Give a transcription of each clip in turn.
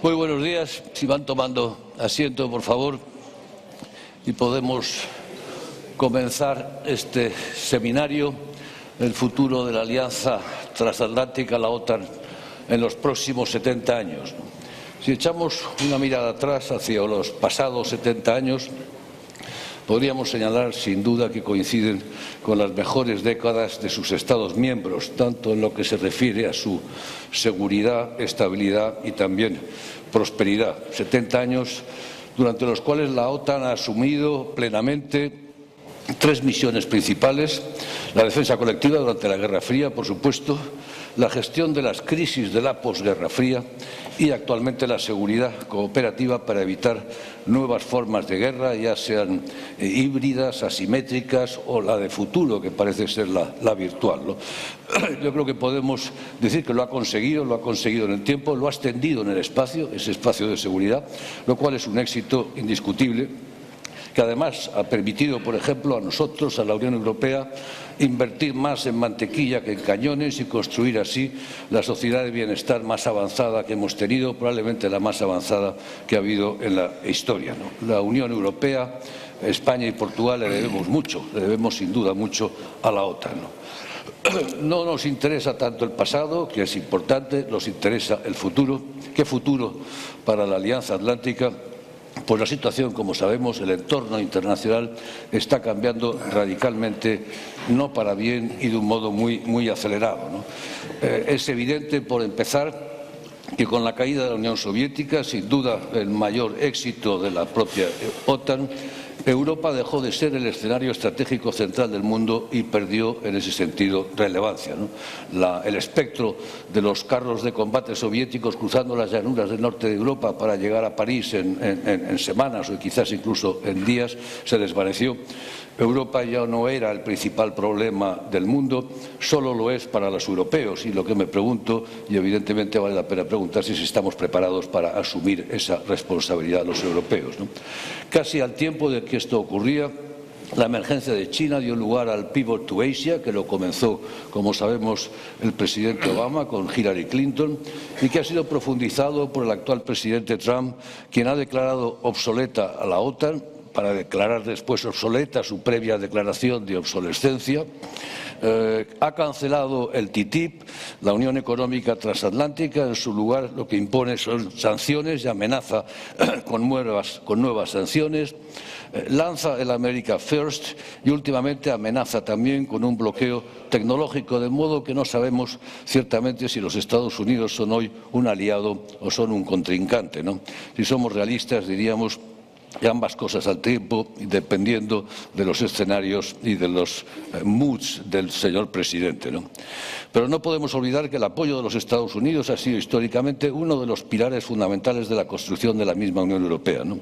Muy buenos días. Si van tomando asiento, por favor, y podemos comenzar este seminario, el futuro de la Alianza Transatlántica, la OTAN, en los próximos 70 años. Si echamos una mirada atrás hacia los pasados 70 años, podríamos señalar sin duda que coinciden con las mejores décadas de sus Estados miembros, tanto en lo que se refiere a su seguridad, estabilidad y también prosperidad. 70 años durante los cuales la OTAN ha asumido plenamente tres misiones principales: la defensa colectiva durante la Guerra Fría, por supuesto, la gestión de las crisis de la posguerra fría y actualmente la seguridad cooperativa para evitar nuevas formas de guerra, ya sean híbridas, asimétricas o la de futuro, que parece ser la virtual, ¿no? Yo creo que podemos decir que lo ha conseguido en el tiempo, lo ha extendido en el espacio, ese espacio de seguridad, lo cual es un éxito indiscutible, que además ha permitido, por ejemplo, a nosotros, a la Unión Europea, invertir más en mantequilla que en cañones y construir así la sociedad de bienestar más avanzada que hemos tenido, probablemente la más avanzada que ha habido en la historia, ¿no? La Unión Europea, España y Portugal le debemos mucho, le debemos sin duda mucho a la OTAN, ¿no? No nos interesa tanto el pasado, que es importante, nos interesa el futuro. ¿Qué futuro para la Alianza Atlántica? Pues la situación, como sabemos, el entorno internacional está cambiando radicalmente, no para bien y de un modo muy acelerado, ¿no? Es evidente, por empezar, que con la caída de la Unión Soviética, sin duda el mayor éxito de la propia OTAN, Europa dejó de ser el escenario estratégico central del mundo y perdió en ese sentido relevancia, ¿no? El espectro de los carros de combate soviéticos cruzando las llanuras del norte de Europa para llegar a París en semanas o quizás incluso en días se desvaneció. Europa ya no era el principal problema del mundo, solo lo es para los europeos, y lo que me pregunto, y evidentemente vale la pena preguntarse, si estamos preparados para asumir esa responsabilidad los europeos, ¿no? Casi al tiempo de que esto ocurría, la emergencia de China dio lugar al Pivot to Asia, que lo comenzó, como sabemos, el presidente Obama con Hillary Clinton y que ha sido profundizado por el actual presidente Trump, quien ha declarado obsoleta a la OTAN para declarar después obsoleta su previa declaración de obsolescencia. Ha cancelado el TTIP, la Unión Económica Transatlántica. En su lugar lo que impone son sanciones y amenaza con nuevas sanciones. Lanza el America First y últimamente amenaza también con un bloqueo tecnológico, de modo que no sabemos ciertamente si los Estados Unidos son hoy un aliado o son un contrincante, ¿no? Si somos realistas, diríamos y ambas cosas al tiempo, dependiendo de los escenarios y de los moods del señor presidente, ¿no? Pero no podemos olvidar que el apoyo de los Estados Unidos ha sido históricamente uno de los pilares fundamentales de la construcción de la misma Unión Europea, ¿no?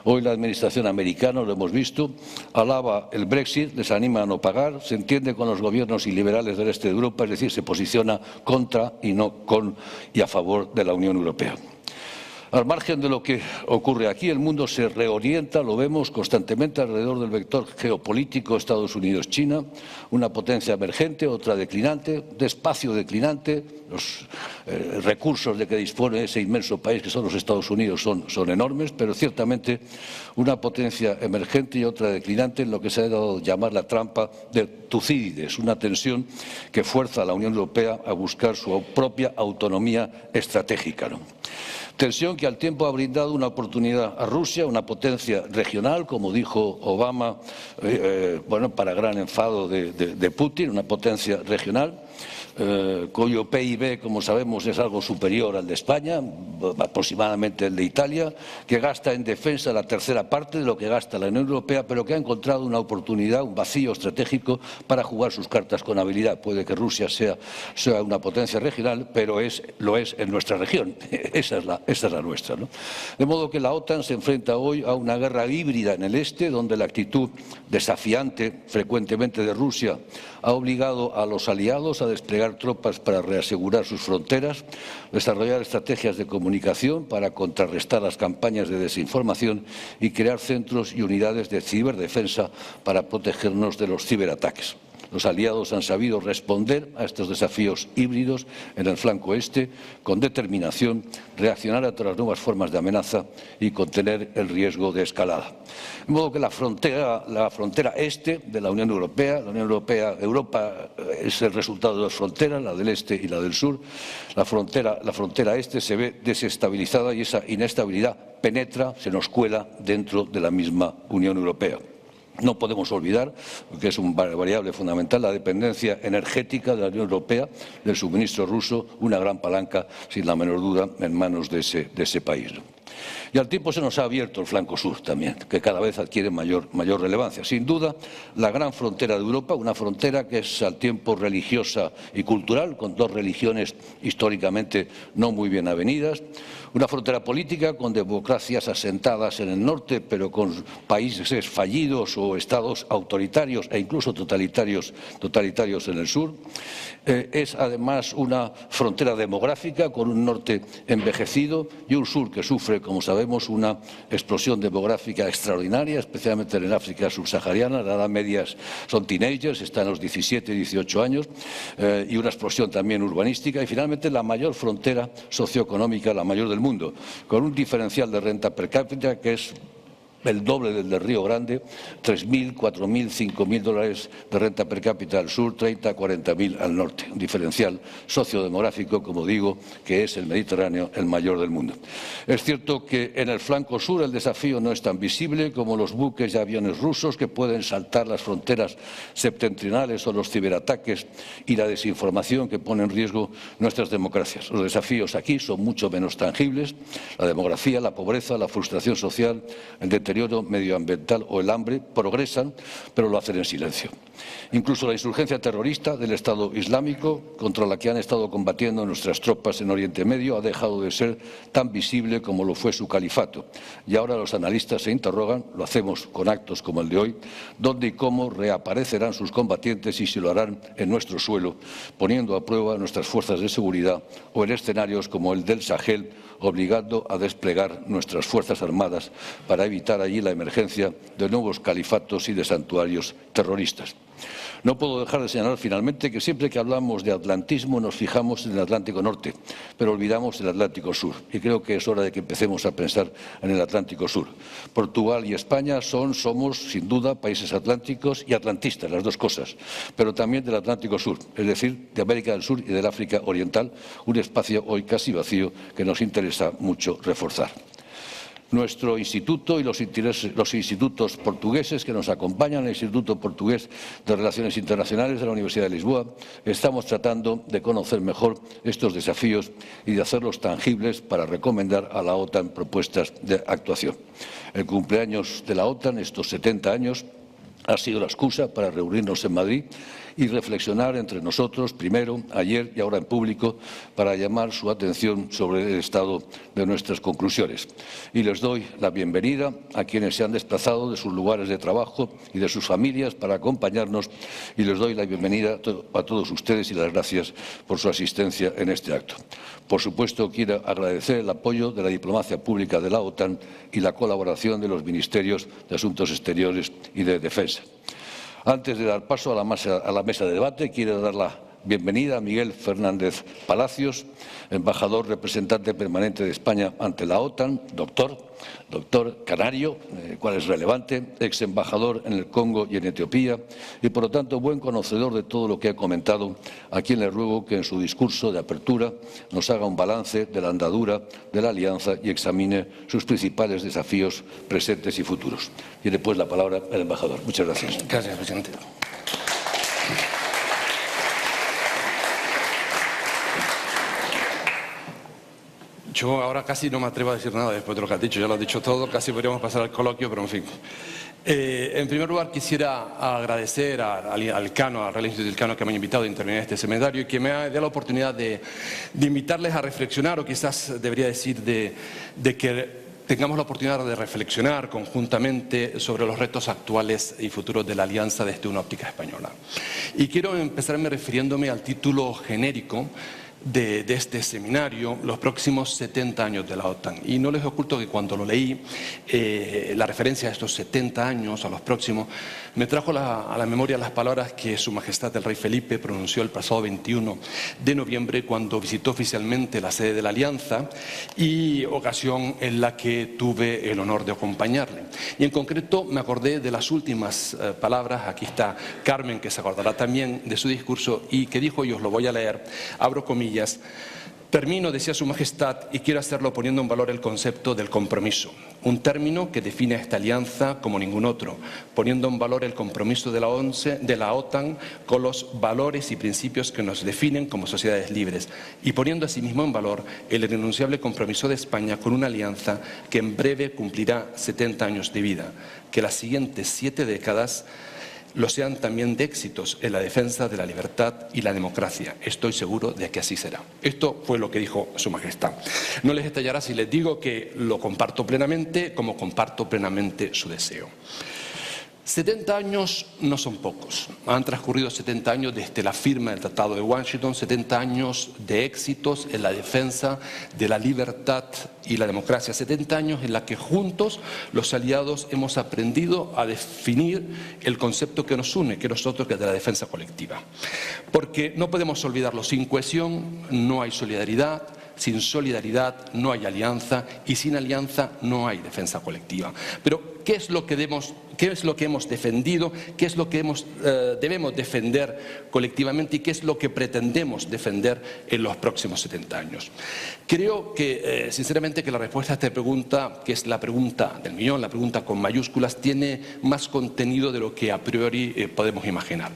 Hoy la administración americana, lo hemos visto, alaba el Brexit, les anima a no pagar, se entiende con los gobiernos iliberales del este de Europa, es decir, se posiciona contra y no con y a favor de la Unión Europea. Al margen de lo que ocurre aquí, el mundo se reorienta, lo vemos constantemente alrededor del vector geopolítico Estados Unidos-China, una potencia emergente, otra declinante, despacio declinante. Los recursos de que dispone ese inmenso país que son los Estados Unidos son enormes, pero ciertamente una potencia emergente y otra declinante en lo que se ha dado a llamar la trampa de Tucídides, una tensión que fuerza a la Unión Europea a buscar su propia autonomía estratégica, ¿no? Tensión que al tiempo ha brindado una oportunidad a Rusia, una potencia regional, como dijo Obama, para gran enfado de Putin, una potencia regional, cuyo PIB, como sabemos, es algo superior al de España, aproximadamente el de Italia, que gasta en defensa la tercera parte de lo que gasta la Unión Europea, pero que ha encontrado una oportunidad, un vacío estratégico para jugar sus cartas con habilidad. Puede que Rusia sea una potencia regional, pero lo es en nuestra región. Esa es la nuestra, ¿no? De modo que la OTAN se enfrenta hoy a una guerra híbrida en el este, donde la actitud desafiante frecuentemente de Rusia ha obligado a los aliados a desplegar tropas para reasegurar sus fronteras, desarrollar estrategias de comunicación para contrarrestar las campañas de desinformación y crear centros y unidades de ciberdefensa para protegernos de los ciberataques. Los aliados han sabido responder a estos desafíos híbridos en el flanco este con determinación, reaccionar ante las nuevas formas de amenaza y contener el riesgo de escalada. De modo que la frontera este de la Unión Europea, Europa es el resultado de dos fronteras, la del este y la del sur. La frontera este se ve desestabilizada y esa inestabilidad penetra, se nos cuela dentro de la misma Unión Europea. No podemos olvidar, que es una variable fundamental, la dependencia energética de la Unión Europea del suministro ruso, una gran palanca, sin la menor duda, en manos de ese país. Y al tiempo se nos ha abierto el flanco sur también, que cada vez adquiere mayor relevancia. Sin duda, la gran frontera de Europa, una frontera que es al tiempo religiosa y cultural, con dos religiones históricamente no muy bien avenidas. Una frontera política con democracias asentadas en el norte, pero con países fallidos o estados autoritarios e incluso totalitarios en el sur. Es además una frontera demográfica con un norte envejecido y un sur que sufre, como sabemos, una explosión demográfica extraordinaria, especialmente en el África subsahariana. La edad media son teenagers, están a los 17, 18 años, y una explosión también urbanística. Y finalmente la mayor frontera socioeconómica, la mayor del mundo, con un diferencial de renta per cápita que es el doble del de Río Grande, 3.000, 4.000, 5.000 dólares de renta per cápita al sur, 30, 40.000 al norte. Un diferencial sociodemográfico, como digo, que es el Mediterráneo el mayor del mundo. Es cierto que en el flanco sur el desafío no es tan visible como los buques y aviones rusos que pueden saltar las fronteras septentrionales o los ciberataques y la desinformación que pone en riesgo nuestras democracias. Los desafíos aquí son mucho menos tangibles. La demografía, la pobreza, la frustración social, el deterioro medioambiental o el hambre progresan, pero lo hacen en silencio. Incluso la insurgencia terrorista del Estado Islámico, contra la que han estado combatiendo nuestras tropas en Oriente Medio, ha dejado de ser tan visible como lo fue su califato. Y ahora los analistas se interrogan, lo hacemos con actos como el de hoy, dónde y cómo reaparecerán sus combatientes y si lo harán en nuestro suelo, poniendo a prueba nuestras fuerzas de seguridad o en escenarios como el del Sahel, obligando a desplegar nuestras fuerzas armadas para evitar allí la emergencia de nuevos califatos y de santuarios terroristas. No puedo dejar de señalar finalmente que siempre que hablamos de atlantismo nos fijamos en el Atlántico Norte, pero olvidamos el Atlántico Sur. Y creo que es hora de que empecemos a pensar en el Atlántico Sur. Portugal y España somos, sin duda, países atlánticos y atlantistas, las dos cosas, pero también del Atlántico Sur, es decir, de América del Sur y del África Oriental, un espacio hoy casi vacío que nos interesa mucho reforzar. Nuestro instituto y los institutos portugueses que nos acompañan, el Instituto Portugués de Relaciones Internacionales de la Universidad de Lisboa, estamos tratando de conocer mejor estos desafíos y de hacerlos tangibles para recomendar a la OTAN propuestas de actuación. El cumpleaños de la OTAN, estos 70 años, ha sido la excusa para reunirnos en Madrid y reflexionar entre nosotros, primero, ayer y ahora en público, para llamar su atención sobre el estado de nuestras conclusiones. Y les doy la bienvenida a quienes se han desplazado de sus lugares de trabajo y de sus familias para acompañarnos, y les doy la bienvenida a todos ustedes y las gracias por su asistencia en este acto. Por supuesto, quiero agradecer el apoyo de la diplomacia pública de la OTAN y la colaboración de los Ministerios de Asuntos Exteriores y de Defensa. Antes de dar paso a la mesa de debate, quiero dar la bienvenida a Miguel Fernández Palacios, embajador representante permanente de España ante la OTAN, doctor canario, cual es relevante, ex embajador en el Congo y en Etiopía y, por lo tanto, buen conocedor de todo lo que he comentado, a quien le ruego que en su discurso de apertura nos haga un balance de la andadura de la alianza y examine sus principales desafíos presentes y futuros. Tiene pues la palabra el embajador. Muchas gracias. Gracias, presidente. Yo ahora casi no me atrevo a decir nada después de lo que has dicho, ya lo has dicho todo, casi podríamos pasar al coloquio, pero en fin. En primer lugar quisiera agradecer al CANO, al Real Instituto del CANO, que me ha invitado a intervenir en este seminario y que me ha dado la oportunidad de invitarles a reflexionar, o quizás debería decir de que tengamos la oportunidad de reflexionar conjuntamente sobre los retos actuales y futuros de la alianza desde una óptica española. Y quiero empezarme refiriéndome al título genérico de este seminario los próximos 70 años de la OTAN. Y no les oculto que cuando lo leí, la referencia a estos 70 años, a los próximos, me trajo a la memoria las palabras que Su Majestad el Rey Felipe pronunció el pasado 21 de noviembre cuando visitó oficialmente la sede de la Alianza, y ocasión en la que tuve el honor de acompañarle. Y en concreto me acordé de las últimas palabras, aquí está Carmen, que se acordará también de su discurso, y que dijo, y os lo voy a leer, abro comillas: termino, decía Su Majestad, y quiero hacerlo poniendo en valor el concepto del compromiso, un término que define a esta alianza como ningún otro, poniendo en valor el compromiso de la OTAN con los valores y principios que nos definen como sociedades libres, y poniendo asimismo en valor el irrenunciable compromiso de España con una alianza que en breve cumplirá 70 años de vida, que las siguientes 7 décadas lo sean también de éxitos en la defensa de la libertad y la democracia. Estoy seguro de que así será. Esto fue lo que dijo Su Majestad. No les estallará si les digo que lo comparto plenamente, como comparto plenamente su deseo. 70 años no son pocos. Han transcurrido 70 años desde la firma del Tratado de Washington, 70 años de éxitos en la defensa de la libertad y la democracia, 70 años en la que juntos los aliados hemos aprendido a definir el concepto que nos une, que es otro, que es de la defensa colectiva. Porque no podemos olvidarlo, sin cohesión no hay solidaridad, sin solidaridad no hay alianza y sin alianza no hay defensa colectiva. Pero ¿qué es lo que hemos defendido? ¿Qué es lo que debemos defender colectivamente y qué es lo que pretendemos defender en los próximos 70 años? Creo que, sinceramente, que la respuesta a esta pregunta, que es la pregunta del millón, la pregunta con mayúsculas, tiene más contenido de lo que a priori podemos imaginar.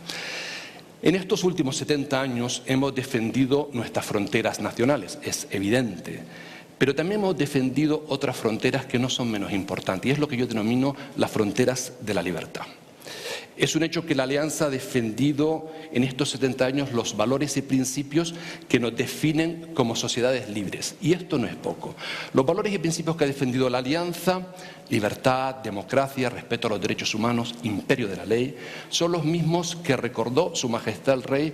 En estos últimos 70 años hemos defendido nuestras fronteras nacionales, es evidente, pero también hemos defendido otras fronteras que no son menos importantes, y es lo que yo denomino las fronteras de la libertad. Es un hecho que la Alianza ha defendido en estos 70 años los valores y principios que nos definen como sociedades libres, y esto no es poco. Los valores y principios que ha defendido la Alianza, libertad, democracia, respeto a los derechos humanos, imperio de la ley, son los mismos que recordó Su Majestad el Rey,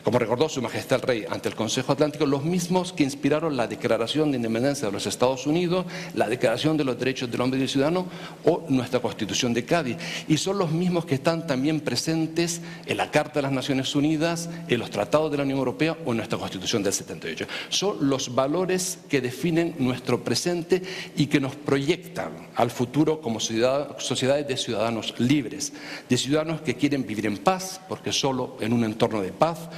como recordó Su Majestad el Rey ante el Consejo Atlántico, los mismos que inspiraron la Declaración de Independencia de los Estados Unidos, la Declaración de los Derechos del Hombre y del Ciudadano o nuestra Constitución de Cádiz. Y son los mismos que están también presentes en la Carta de las Naciones Unidas, en los tratados de la Unión Europea o en nuestra Constitución del 78. Son los valores que definen nuestro presente y que nos proyectan al futuro como sociedades de ciudadanos libres, de ciudadanos que quieren vivir en paz, porque solo en un entorno de paz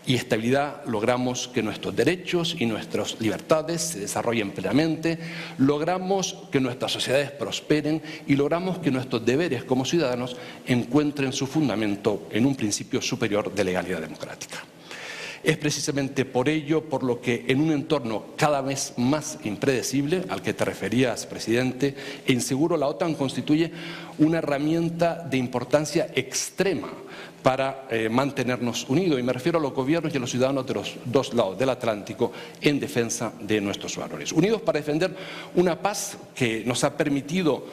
y estabilidad logramos que nuestros derechos y nuestras libertades se desarrollen plenamente, logramos que nuestras sociedades prosperen y logramos que nuestros deberes como ciudadanos encuentren su fundamento en un principio superior de legalidad democrática. Es precisamente por ello por lo que en un entorno cada vez más impredecible, al que te referías, presidente, e inseguro, la OTAN constituye una herramienta de importancia extrema para mantenernos unidos, y me refiero a los gobiernos y a los ciudadanos de los dos lados del Atlántico en defensa de nuestros valores. Unidos para defender una paz que nos ha permitido,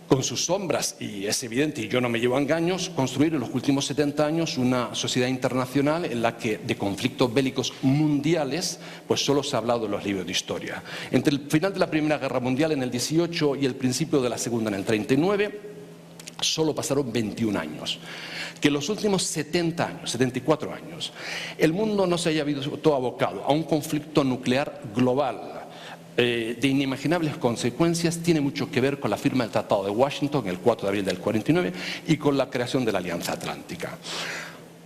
con sus sombras, y es evidente, y yo no me llevo a engaños, construir en los últimos 70 años una sociedad internacional en la que de conflictos bélicos mundiales pues solo se ha hablado en los libros de historia. Entre el final de la Primera Guerra Mundial en el 18 y el principio de la Segunda en el 39, solo pasaron 21 años. Que en los últimos 70 años, 74 años, el mundo no se haya visto abocado a un conflicto nuclear global de inimaginables consecuencias, tiene mucho que ver con la firma del Tratado de Washington el 4 de abril del 49 y con la creación de la Alianza Atlántica.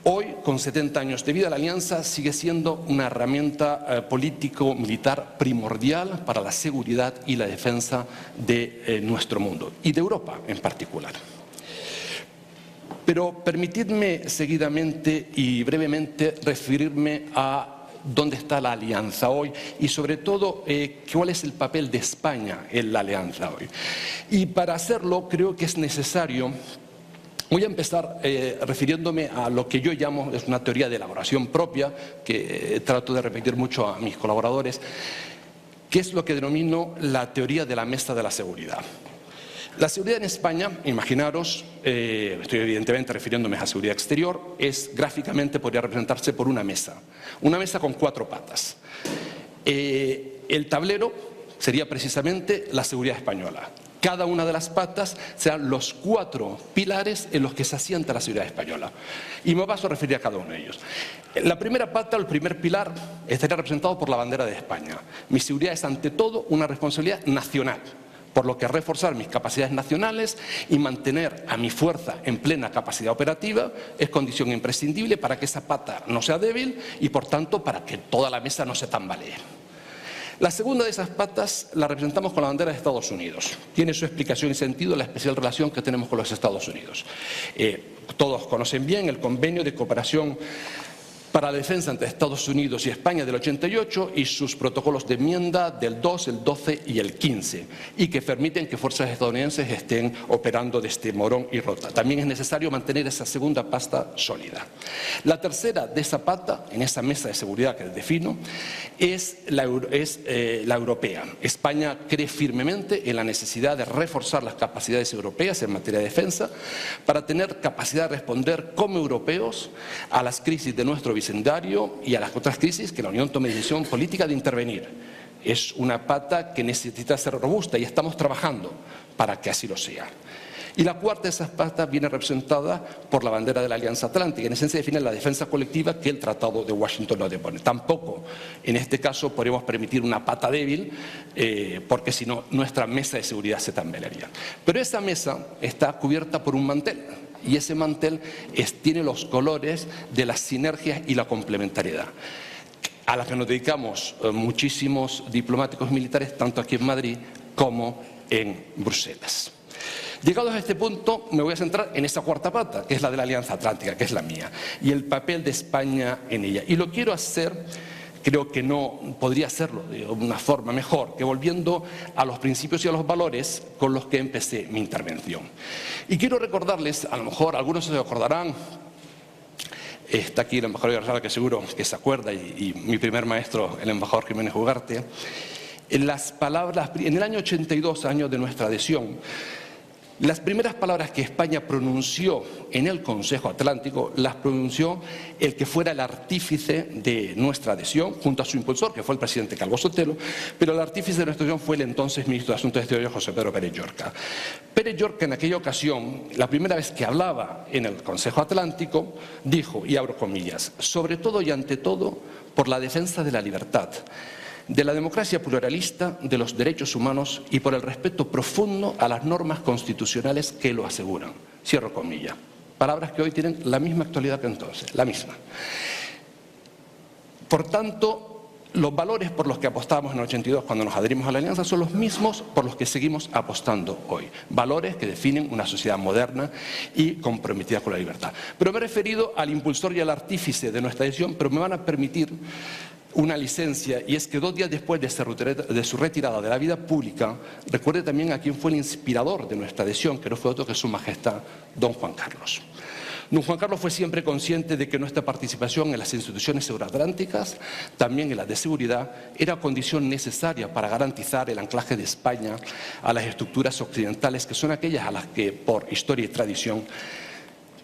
Hoy, con 70 años de vida, la Alianza sigue siendo una herramienta político-militar primordial para la seguridad y la defensa de nuestro mundo y de Europa en particular. Pero permitidme seguidamente y brevemente referirme a dónde está la Alianza hoy y sobre todo cuál es el papel de España en la Alianza hoy. Y para hacerlo creo que es necesario, voy a empezar refiriéndome a lo que yo llamo, es una teoría de elaboración propia, que trato de repetir mucho a mis colaboradores, que es lo que denomino la teoría de la mesa de la seguridad. La seguridad en España, imaginaros, estoy evidentemente refiriéndome a seguridad exterior, gráficamente podría representarse por una mesa con 4 patas. El tablero sería precisamente la seguridad española. Cada una de las patas serán los 4 pilares en los que se asienta la seguridad española. Y me paso a referir a cada uno de ellos. La primera pata, el primer pilar, estaría representado por la bandera de España. Mi seguridad es ante todo una responsabilidad nacional, por lo que reforzar mis capacidades nacionales y mantener a mi fuerza en plena capacidad operativa es condición imprescindible para que esa pata no sea débil y, por tanto, para que toda la mesa no se tambalee. La segunda de esas patas la representamos con la bandera de Estados Unidos. Tiene su explicación y sentido en la especial relación que tenemos con los Estados Unidos. Todos conocen bien el convenio de cooperación para la defensa entre Estados Unidos y España del 88 y sus protocolos de enmienda del 2, el 12 y el 15, y que permiten que fuerzas estadounidenses estén operando desde Morón y Rota. También es necesario mantener esa segunda pata sólida. La tercera de esa pata, en esa mesa de seguridad que defino, es la europea. España cree firmemente en la necesidad de reforzar las capacidades europeas en materia de defensa para tener capacidad de responder como europeos a las crisis de nuestro vecindario y a las otras crisis que la Unión tome decisión política de intervenir. Es una pata que necesita ser robusta y estamos trabajando para que así lo sea. Y la cuarta de esas patas viene representada por la bandera de la Alianza Atlántica. En esencia define la defensa colectiva que el Tratado de Washington no depone. Tampoco en este caso podemos permitir una pata débil porque si no nuestra mesa de seguridad se tambalearía. Pero esa mesa está cubierta por un mantel. Y ese mantel tiene los colores de las sinergias y la complementariedad, a las que nos dedicamos muchísimos diplomáticos militares, tanto aquí en Madrid como en Bruselas. Llegados a este punto, me voy a centrar en esa cuarta pata, que es la de la Alianza Atlántica, que es la mía, y el papel de España en ella. Y lo quiero hacer, creo que no podría hacerlo de una forma mejor que volviendo a los principios y a los valores con los que empecé mi intervención. Y quiero recordarles, a lo mejor algunos se acordarán, está aquí el embajador Garzala, que seguro que se acuerda, y mi primer maestro, el embajador Jiménez Ugarte, las palabras, en el año 82, año de nuestra adhesión, las primeras palabras que España pronunció en el Consejo Atlántico las pronunció el que fuera el artífice de nuestra adhesión, junto a su impulsor, que fue el presidente Calvo Sotelo, pero el artífice de nuestra adhesión fue el entonces ministro de Asuntos Exteriores, José Pedro Pérez Llorca. Pérez Llorca, en aquella ocasión, la primera vez que hablaba en el Consejo Atlántico, dijo, y abro comillas, sobre todo y ante todo, por la defensa de la libertad, de la democracia pluralista, de los derechos humanos y por el respeto profundo a las normas constitucionales que lo aseguran. Cierro comilla. Palabras que hoy tienen la misma actualidad que entonces, la misma. Por tanto, los valores por los que apostábamos en el 82 cuando nos adherimos a la Alianza son los mismos por los que seguimos apostando hoy. Valores que definen una sociedad moderna y comprometida con la libertad. Pero me he referido al impulsor y al artífice de nuestra adhesión, pero me van a permitir una licencia, y es que 2 días después de su retirada de la vida pública, recuerde también a quién fue el inspirador de nuestra adhesión, que no fue otro que Su Majestad Don Juan Carlos. Don Juan Carlos fue siempre consciente de que nuestra participación en las instituciones euroatlánticas, también en las de seguridad, era condición necesaria para garantizar el anclaje de España a las estructuras occidentales, que son aquellas a las que, por historia y tradición,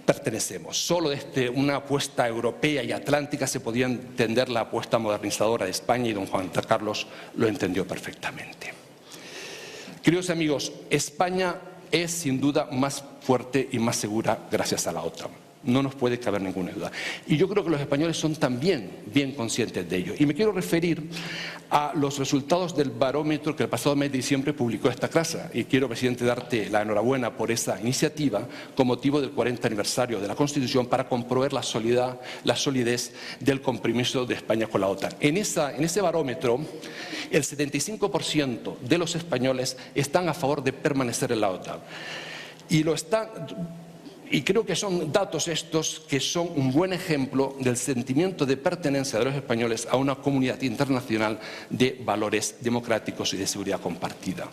pertenecemos. Solo desde una apuesta europea y atlántica se podía entender la apuesta modernizadora de España, y don Juan Carlos lo entendió perfectamente. Queridos amigos, España es sin duda más fuerte y más segura gracias a la OTAN. No nos puede caber ninguna duda. Y yo creo que los españoles son también bien conscientes de ello. Y me quiero referir a los resultados del barómetro que el pasado mes de diciembre publicó esta casa. Y quiero, presidente, darte la enhorabuena por esa iniciativa con motivo del 40 aniversario de la Constitución para comprobar la solidez del compromiso de España con la OTAN. En ese barómetro, el 75% de los españoles están a favor de permanecer en la OTAN. Y creo que son datos estos que son un buen ejemplo del sentimiento de pertenencia de los españoles a una comunidad internacional de valores democráticos y de seguridad compartida.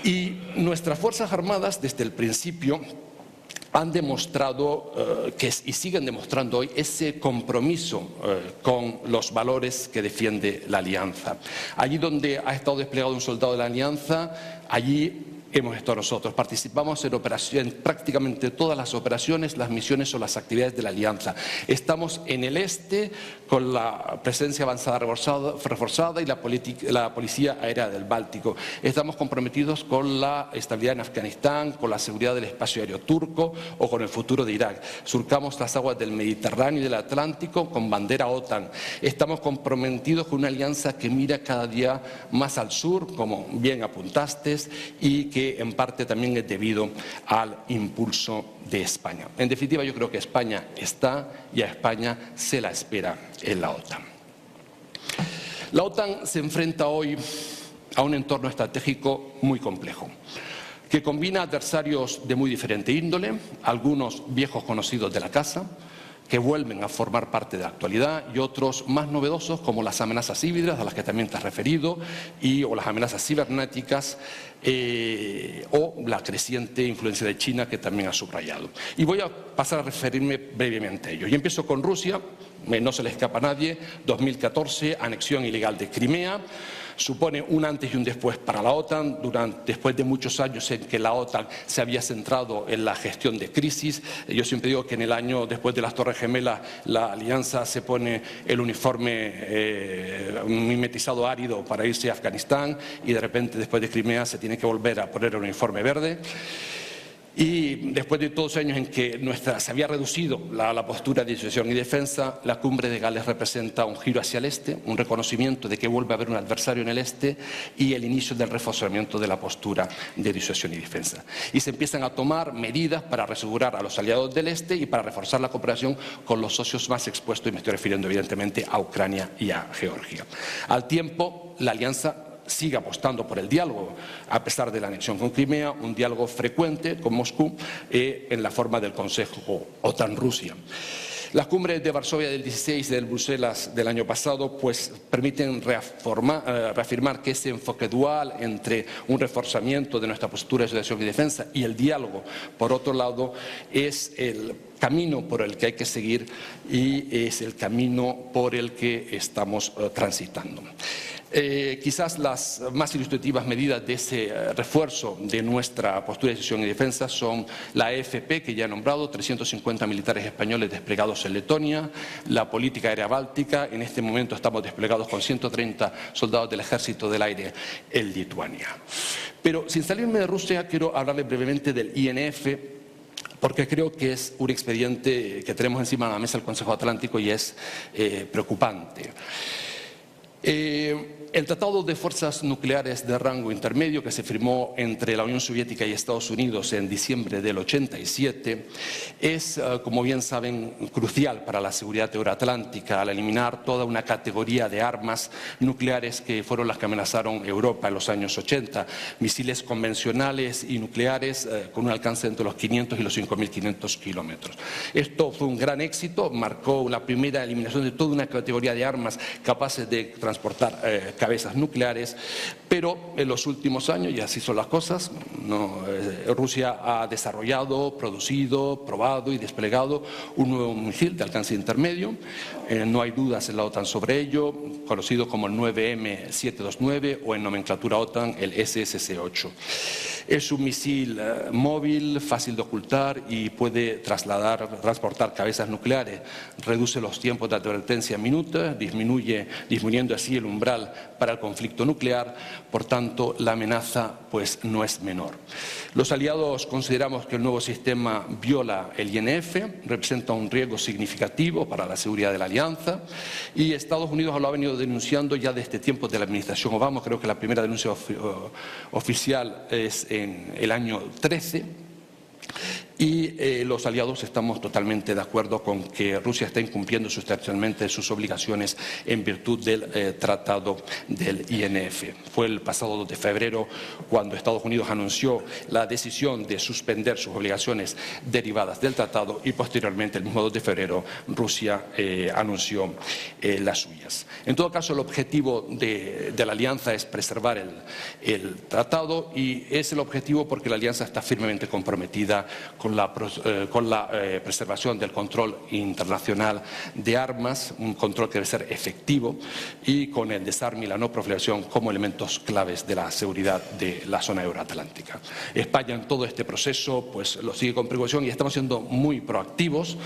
Y nuestras Fuerzas Armadas, desde el principio, han demostrado y siguen demostrando hoy ese compromiso con los valores que defiende la Alianza. Allí donde ha estado desplegado un soldado de la Alianza, allí hemos estado nosotros. Participamos en prácticamente todas las operaciones, las misiones o las actividades de la Alianza. Estamos en el este con la presencia avanzada reforzada y la Policía Aérea del Báltico. Estamos comprometidos con la estabilidad en Afganistán, con la seguridad del espacio aéreo turco o con el futuro de Irak. Surcamos las aguas del Mediterráneo y del Atlántico con bandera OTAN. Estamos comprometidos con una alianza que mira cada día más al sur, como bien apuntaste, y que en parte también es debido al impulso de España. En definitiva, yo creo que España está y a España se la espera en la OTAN. La OTAN se enfrenta hoy a un entorno estratégico muy complejo, que combina adversarios de muy diferente índole, algunos viejos conocidos de la casa, que vuelven a formar parte de la actualidad, y otros más novedosos como las amenazas híbridas a las que también te has referido, o las amenazas cibernéticas, o la creciente influencia de China que también ha subrayado. Y voy a pasar a referirme brevemente a ello. Y empiezo con Rusia, no se le escapa a nadie, 2014, anexión ilegal de Crimea. Supone un antes y un después para la OTAN, después de muchos años en que la OTAN se había centrado en la gestión de crisis. Yo siempre digo que en el año después de las Torres Gemelas la alianza se pone el uniforme mimetizado árido para irse a Afganistán y de repente después de Crimea se tiene que volver a poner el uniforme verde. Y después de todos los años en que se había reducido la postura de disuasión y defensa, la cumbre de Gales representa un giro hacia el este, un reconocimiento de que vuelve a haber un adversario en el este y el inicio del reforzamiento de la postura de disuasión y defensa. Y se empiezan a tomar medidas para reasegurar a los aliados del este y para reforzar la cooperación con los socios más expuestos, y me estoy refiriendo evidentemente a Ucrania y a Georgia. Al tiempo, la alianza sigue apostando por el diálogo, a pesar de la anexión con Crimea, un diálogo frecuente con Moscú en la forma del Consejo OTAN-Rusia. Las cumbres de Varsovia del 16 y del Bruselas del año pasado pues permiten reafirmar que ese enfoque dual entre un reforzamiento de nuestra postura de asociación y defensa y el diálogo, por otro lado, es el camino por el que hay que seguir y es el camino por el que estamos transitando. Quizás las más ilustrativas medidas de ese refuerzo de nuestra postura de decisión y defensa son la AFP, que ya he nombrado, 350 militares españoles desplegados en Letonia, la política aérea báltica, en este momento estamos desplegados con 130 soldados del Ejército del Aire en Lituania. Pero sin salirme de Rusia, quiero hablarles brevemente del INF, porque creo que es un expediente que tenemos encima de la mesa del Consejo Atlántico y es preocupante. El Tratado de Fuerzas Nucleares de Rango Intermedio, que se firmó entre la Unión Soviética y Estados Unidos en diciembre del 87, es, como bien saben, crucial para la seguridad euroatlántica al eliminar toda una categoría de armas nucleares que fueron las que amenazaron Europa en los años 80, misiles convencionales y nucleares con un alcance entre los 500 y los 5.500 kilómetros. Esto fue un gran éxito, marcó la primera eliminación de toda una categoría de armas capaces de transportar cabezas nucleares, pero en los últimos años, y así son las cosas, Rusia ha desarrollado, producido, probado y desplegado un nuevo misil de alcance intermedio. No hay dudas en la OTAN sobre ello, conocido como el 9M729 o en nomenclatura OTAN el SSC-8. Es un misil móvil, fácil de ocultar y puede transportar cabezas nucleares. Reduce los tiempos de advertencia en minutos, disminuyendo así el umbral para el conflicto nuclear. Por tanto, la amenaza pues no es menor. Los aliados consideramos que el nuevo sistema viola el INF, representa un riesgo significativo para la seguridad de la alianza, y Estados Unidos lo ha venido denunciando ya desde tiempos de la administración Obama. Creo que la primera denuncia oficial es en el año 13. Y los aliados estamos totalmente de acuerdo con que Rusia está incumpliendo sustancialmente sus obligaciones en virtud del tratado del INF. Fue el pasado 2 de febrero cuando Estados Unidos anunció la decisión de suspender sus obligaciones derivadas del tratado y posteriormente, el mismo 2 de febrero, Rusia anunció las suyas. En todo caso, el objetivo de la alianza es preservar el tratado, y es el objetivo porque la alianza está firmemente comprometida con la preservación del control internacional de armas, un control que debe ser efectivo, y con el desarme y la no proliferación como elementos claves de la seguridad de la zona euroatlántica. España en todo este proceso pues lo sigue con precaución y estamos siendo muy proactivos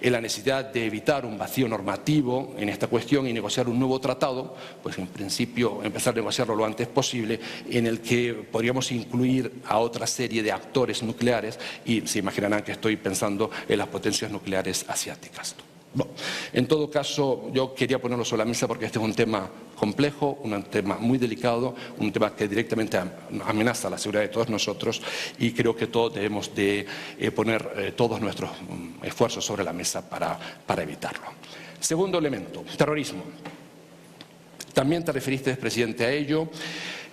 en la necesidad de evitar un vacío normativo en esta cuestión y negociar un nuevo tratado, pues en principio empezar a negociarlo lo antes posible, en el que podríamos incluir a otra serie de actores nucleares, y se imaginarán que estoy pensando en las potencias nucleares asiáticas. Bueno, en todo caso, yo quería ponerlo sobre la mesa porque este es un tema complejo, un tema muy delicado, un tema que directamente amenaza la seguridad de todos nosotros, y creo que todos debemos de poner todos nuestros esfuerzos sobre la mesa para evitarlo. Segundo elemento, terrorismo. También te referiste, presidente, a ello.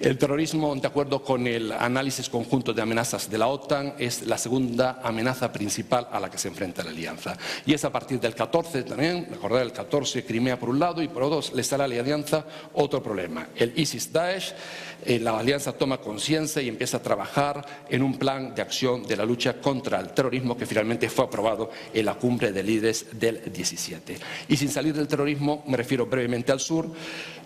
El terrorismo, de acuerdo con el análisis conjunto de amenazas de la OTAN, es la segunda amenaza principal a la que se enfrenta la alianza. Y es a partir del 14 también, recordar el 14, Crimea por un lado, y por otro le sale a la alianza otro problema. El ISIS-Daesh, la alianza toma conciencia y empieza a trabajar en un plan de acción de la lucha contra el terrorismo que finalmente fue aprobado en la cumbre de líderes del 17. Y sin salir del terrorismo, me refiero brevemente al sur.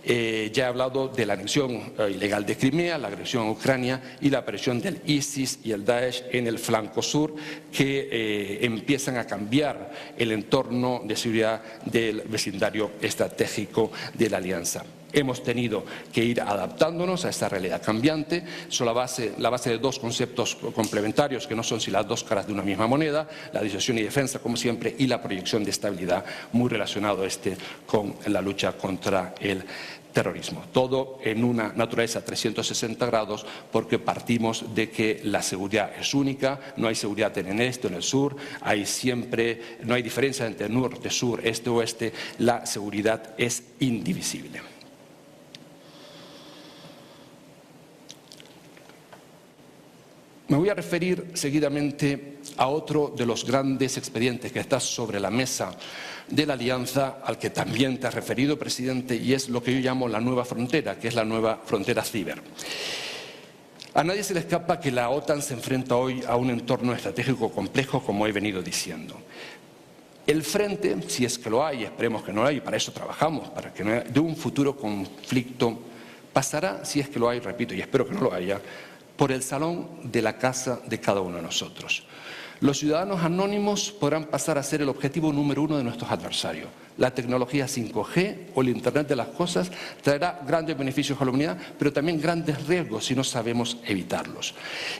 Ya he hablado de la anexión ilegal de Crimea, la agresión a Ucrania y la aparición del ISIS y el Daesh en el flanco sur, que empiezan a cambiar el entorno de seguridad del vecindario estratégico de la alianza. Hemos tenido que ir adaptándonos a esta realidad cambiante. Son la base de dos conceptos complementarios que no son sino las dos caras de una misma moneda: la disuasión y defensa, como siempre, y la proyección de estabilidad, muy relacionado con la lucha contra el terrorismo. Todo en una naturaleza 360 grados, porque partimos de que la seguridad es única, no hay seguridad en el este o en el sur, no hay diferencia entre norte, sur, este, oeste, la seguridad es indivisible. Me voy a referir seguidamente a otro de los grandes expedientes que está sobre la mesa de la alianza, al que también te has referido, presidente, y es lo que yo llamo la nueva frontera, que es la nueva frontera ciber. A nadie se le escapa que la OTAN se enfrenta hoy a un entorno estratégico complejo, como he venido diciendo. El frente, si es que lo hay, esperemos que no lo hay, y para eso trabajamos, para que no haya, de un futuro conflicto, pasará, si es que lo hay, repito, y espero que no lo haya, por el salón de la casa de cada uno de nosotros. Los ciudadanos anónimos podrán pasar a ser el objetivo número uno de nuestros adversarios. La tecnología 5G o el Internet de las cosas traerá grandes beneficios a la humanidad, pero también grandes riesgos si no sabemos evitarlos.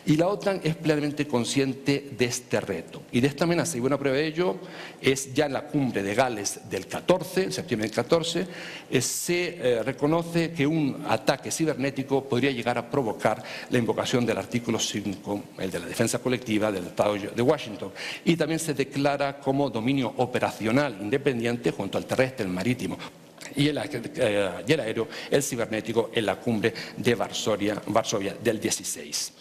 Y la OTAN es plenamente consciente de este reto y de esta amenaza. Y buena prueba de ello es ya en la cumbre de Gales del 14, septiembre del 14, se reconoce que un ataque cibernético podría llegar a provocar la invocación del artículo 5, el de la defensa colectiva del Tratado de Washington. Y también se declara como dominio operacional independiente junto al terrestre, el marítimo y el aéreo, el cibernético, en la cumbre de Varsovia del 16.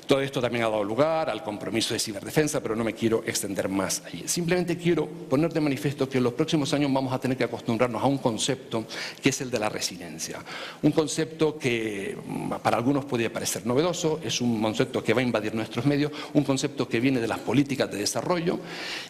Todo esto también ha dado lugar al compromiso de ciberdefensa, pero no me quiero extender más allí. Simplemente quiero poner de manifiesto que en los próximos años vamos a tener que acostumbrarnos a un concepto que es el de la resiliencia. Un concepto que para algunos puede parecer novedoso, es un concepto que va a invadir nuestros medios, un concepto que viene de las políticas de desarrollo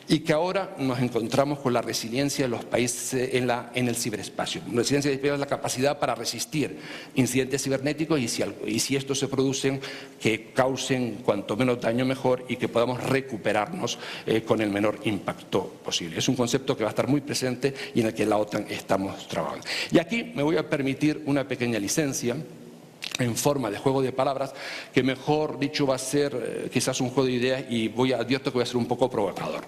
y que ahora nos encontramos con la resiliencia de los países en el ciberespacio. La resiliencia es la capacidad para resistir incidentes cibernéticos y si estos se producen, que causen cuanto menos daño mejor y que podamos recuperarnos con el menor impacto posible. Es un concepto que va a estar muy presente y en el que la OTAN estamos trabajando. Y aquí me voy a permitir una pequeña licencia en forma de juego de palabras, que mejor dicho va a ser quizás un juego de ideas y advierto que voy a ser un poco provocador.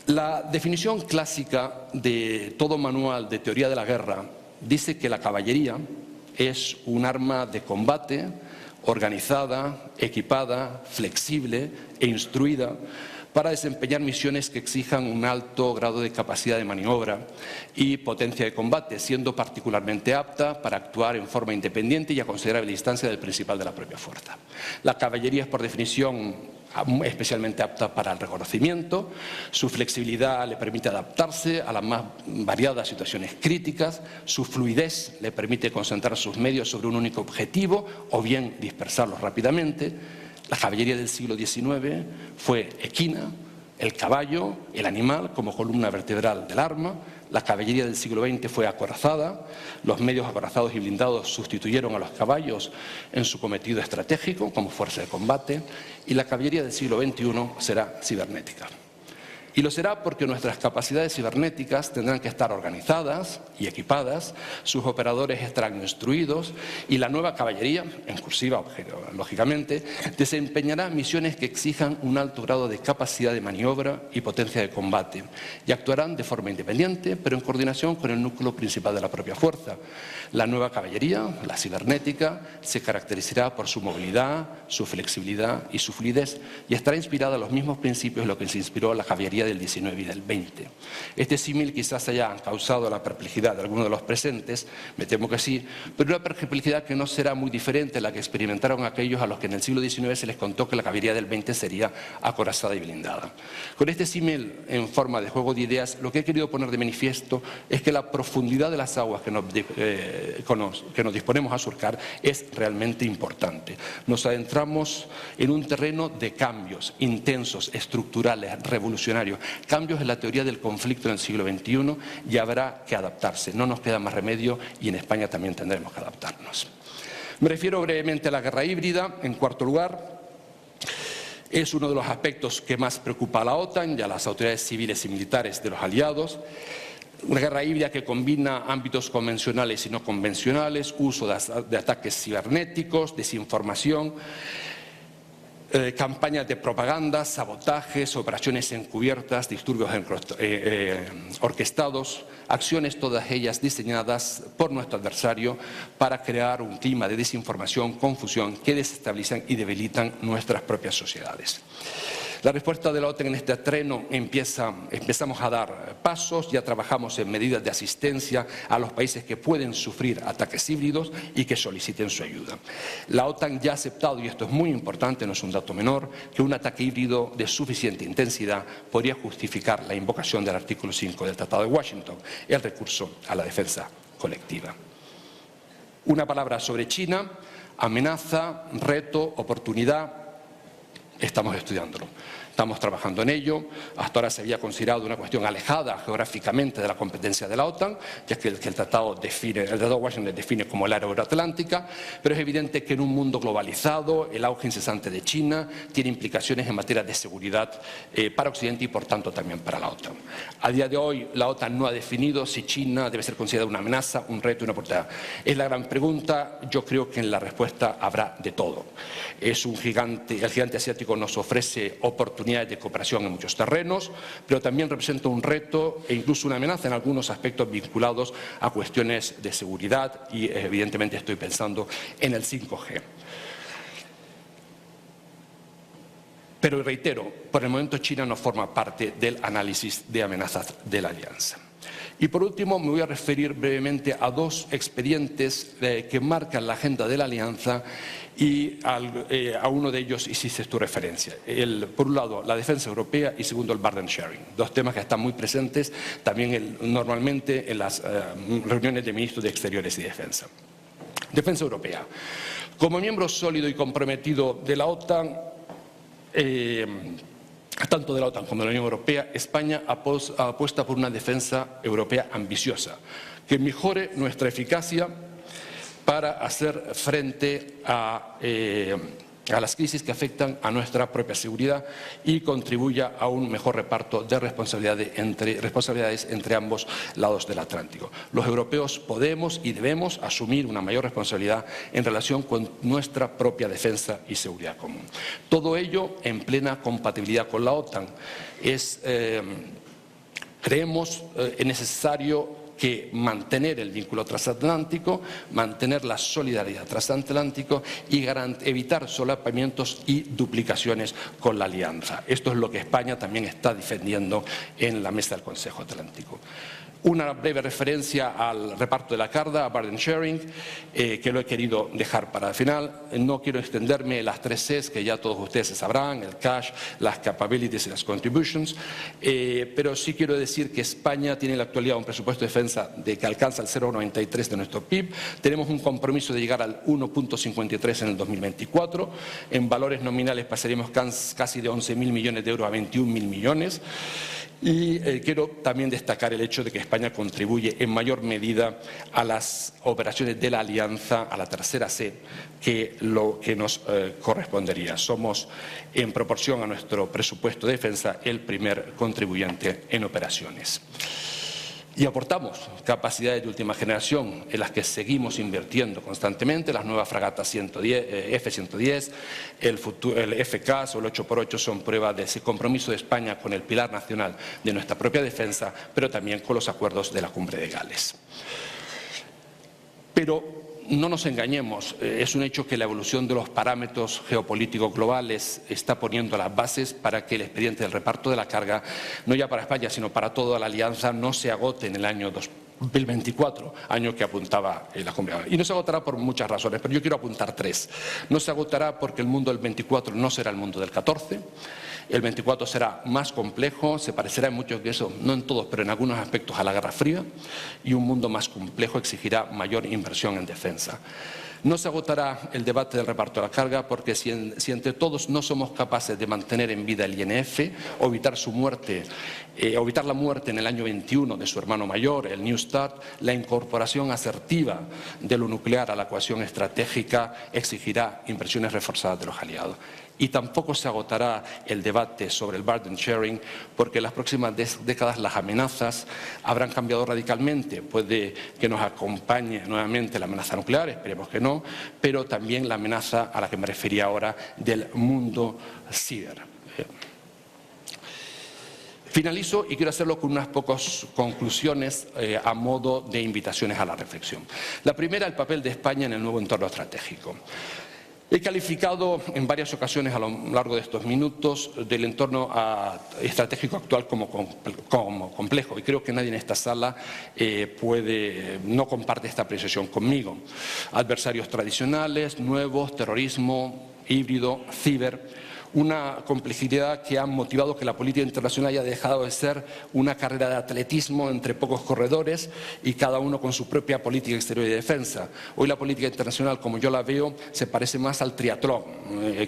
La definición clásica de todo manual de teoría de la guerra dice que la caballería es un arma de combate organizada, equipada, flexible e instruida para desempeñar misiones que exijan un alto grado de capacidad de maniobra y potencia de combate, siendo particularmente apta para actuar en forma independiente y a considerable distancia del principal de la propia fuerza. La caballería es, por definición, especialmente apta para el reconocimiento. Su flexibilidad le permite adaptarse a las más variadas situaciones críticas. Su fluidez le permite concentrar sus medios sobre un único objetivo o bien dispersarlos rápidamente. La caballería del siglo XIX fue equina, el caballo, el animal como columna vertebral del arma. La caballería del siglo XX fue acorazada, los medios acorazados y blindados sustituyeron a los caballos en su cometido estratégico como fuerza de combate, y la caballería del siglo XXI será cibernética. Y lo será porque nuestras capacidades cibernéticas tendrán que estar organizadas y equipadas, sus operadores estarán instruidos y la nueva caballería, en cursiva lógicamente, desempeñará misiones que exijan un alto grado de capacidad de maniobra y potencia de combate y actuarán de forma independiente pero en coordinación con el núcleo principal de la propia fuerza. La nueva caballería, la cibernética, se caracterizará por su movilidad, su flexibilidad y su fluidez y estará inspirada en los mismos principios en los que se inspiró la caballería del 19 y del 20. Este símil quizás haya causado la perplejidad de algunos de los presentes, me temo que sí, pero una perplejidad que no será muy diferente a la que experimentaron aquellos a los que en el siglo XIX se les contó que la caballería del 20 sería acorazada y blindada. Con este símil en forma de juego de ideas, lo que he querido poner de manifiesto es que la profundidad de las aguas que nos disponemos a surcar es realmente importante. Nos adentramos en un terreno de cambios intensos, estructurales, revolucionarios, cambios en la teoría del conflicto en el siglo XXI y habrá que adaptarse. No nos queda más remedio y en España también tendremos que adaptarnos. Me refiero brevemente a la guerra híbrida. En cuarto lugar, es uno de los aspectos que más preocupa a la OTAN y a las autoridades civiles y militares de los aliados. Una guerra híbrida que combina ámbitos convencionales y no convencionales, uso de ataques cibernéticos, desinformación, campañas de propaganda, sabotajes, operaciones encubiertas, disturbios orquestados, acciones todas ellas diseñadas por nuestro adversario para crear un clima de desinformación, confusión que desestabilizan y debilitan nuestras propias sociedades. La respuesta de la OTAN en este terreno empezamos a dar pasos, ya trabajamos en medidas de asistencia a los países que pueden sufrir ataques híbridos y que soliciten su ayuda. La OTAN ya ha aceptado, y esto es muy importante, no es un dato menor, que un ataque híbrido de suficiente intensidad podría justificar la invocación del artículo 5 del Tratado de Washington, el recurso a la defensa colectiva. Una palabra sobre China: amenaza, reto, oportunidad. Estamos estudiándolo, estamos trabajando en ello. Hasta ahora se había considerado una cuestión alejada geográficamente de la competencia de la OTAN, ya que el Tratado de Washington define como el área euroatlántica, pero es evidente que en un mundo globalizado el auge incesante de China tiene implicaciones en materia de seguridad para Occidente y por tanto también para la OTAN. A día de hoy la OTAN no ha definido si China debe ser considerada una amenaza, un reto y una oportunidad. Es la gran pregunta. Yo creo que en la respuesta habrá de todo. Es un gigante, el gigante asiático nos ofrece oportunidades de cooperación en muchos terrenos, pero también representa un reto e incluso una amenaza en algunos aspectos vinculados a cuestiones de seguridad y evidentemente estoy pensando en el 5G. Pero reitero, por el momento China no forma parte del análisis de amenazas de la alianza. Y por último me voy a referir brevemente a dos expedientes que marcan la agenda de la alianza y a uno de ellos hiciste tu referencia. Por un lado, la defensa europea y segundo, el burden sharing. Dos temas que están muy presentes también normalmente en las reuniones de ministros de Exteriores y Defensa. Defensa europea. Como miembro sólido y comprometido de la OTAN, tanto de la OTAN como de la Unión Europea, España apuesta por una defensa europea ambiciosa, que mejore nuestra eficacia para hacer frente a las crisis que afectan a nuestra propia seguridad y contribuya a un mejor reparto de responsabilidades entre ambos lados del Atlántico. Los europeos podemos y debemos asumir una mayor responsabilidad en relación con nuestra propia defensa y seguridad común. Todo ello en plena compatibilidad con la OTAN. Creemos necesario que mantener el vínculo transatlántico, mantener la solidaridad transatlántica y evitar solapamientos y duplicaciones con la alianza. Esto es lo que España también está defendiendo en la mesa del Consejo Atlántico. Una breve referencia al reparto de la carga, a burden sharing, que lo he querido dejar para el final. No quiero extenderme las 3 Cs que ya todos ustedes sabrán, el cash, las capabilities y las contributions, pero sí quiero decir que España tiene en la actualidad un presupuesto de defensa que alcanza el 0,93 de nuestro PIB. Tenemos un compromiso de llegar al 1,53 en el 2024. En valores nominales pasaremos casi de 11.000 millones de euros a 21.000 millones. Y quiero también destacar el hecho de que España contribuye en mayor medida a las operaciones de la Alianza, a la tercera C, que lo que nos correspondería. Somos, en proporción a nuestro presupuesto de defensa, el primer contribuyente en operaciones. Y aportamos capacidades de última generación en las que seguimos invirtiendo constantemente. Las nuevas fragatas F-110, el FCAS o el 8x8 son pruebas de ese compromiso de España con el pilar nacional de nuestra propia defensa, pero también con los acuerdos de la Cumbre de Gales. Pero no nos engañemos, es un hecho que la evolución de los parámetros geopolíticos globales está poniendo las bases para que el expediente del reparto de la carga, no ya para España, sino para toda la Alianza, no se agote en el año 2024, año que apuntaba la Cumbre. Y no se agotará por muchas razones, pero yo quiero apuntar 3. No se agotará porque el mundo del 24 no será el mundo del 14. El 24 será más complejo, se parecerá en muchos casos, no en todos, pero en algunos aspectos a la Guerra Fría, y un mundo más complejo exigirá mayor inversión en defensa. No se agotará el debate del reparto de la carga porque si entre todos no somos capaces de mantener en vida el INF o evitar su muerte, o evitar la muerte en el año 21 de su hermano mayor, el New START, la incorporación asertiva de lo nuclear a la ecuación estratégica exigirá inversiones reforzadas de los aliados. Y tampoco se agotará el debate sobre el burden sharing porque en las próximas décadas las amenazas habrán cambiado radicalmente. Puede que nos acompañe nuevamente la amenaza nuclear, esperemos que no, pero también la amenaza a la que me refería ahora del mundo ciber. Finalizo y quiero hacerlo con unas pocas conclusiones a modo de invitaciones a la reflexión. La primera, el papel de España en el nuevo entorno estratégico. He calificado en varias ocasiones a lo largo de estos minutos del entorno estratégico actual como complejo y creo que nadie en esta sala no comparte esta apreciación conmigo. Adversarios tradicionales, nuevos, terrorismo, híbrido, ciber. Una complejidad que ha motivado que la política internacional haya dejado de ser una carrera de atletismo entre pocos corredores y cada uno con su propia política exterior y de defensa. Hoy la política internacional, como yo la veo, se parece más al triatlón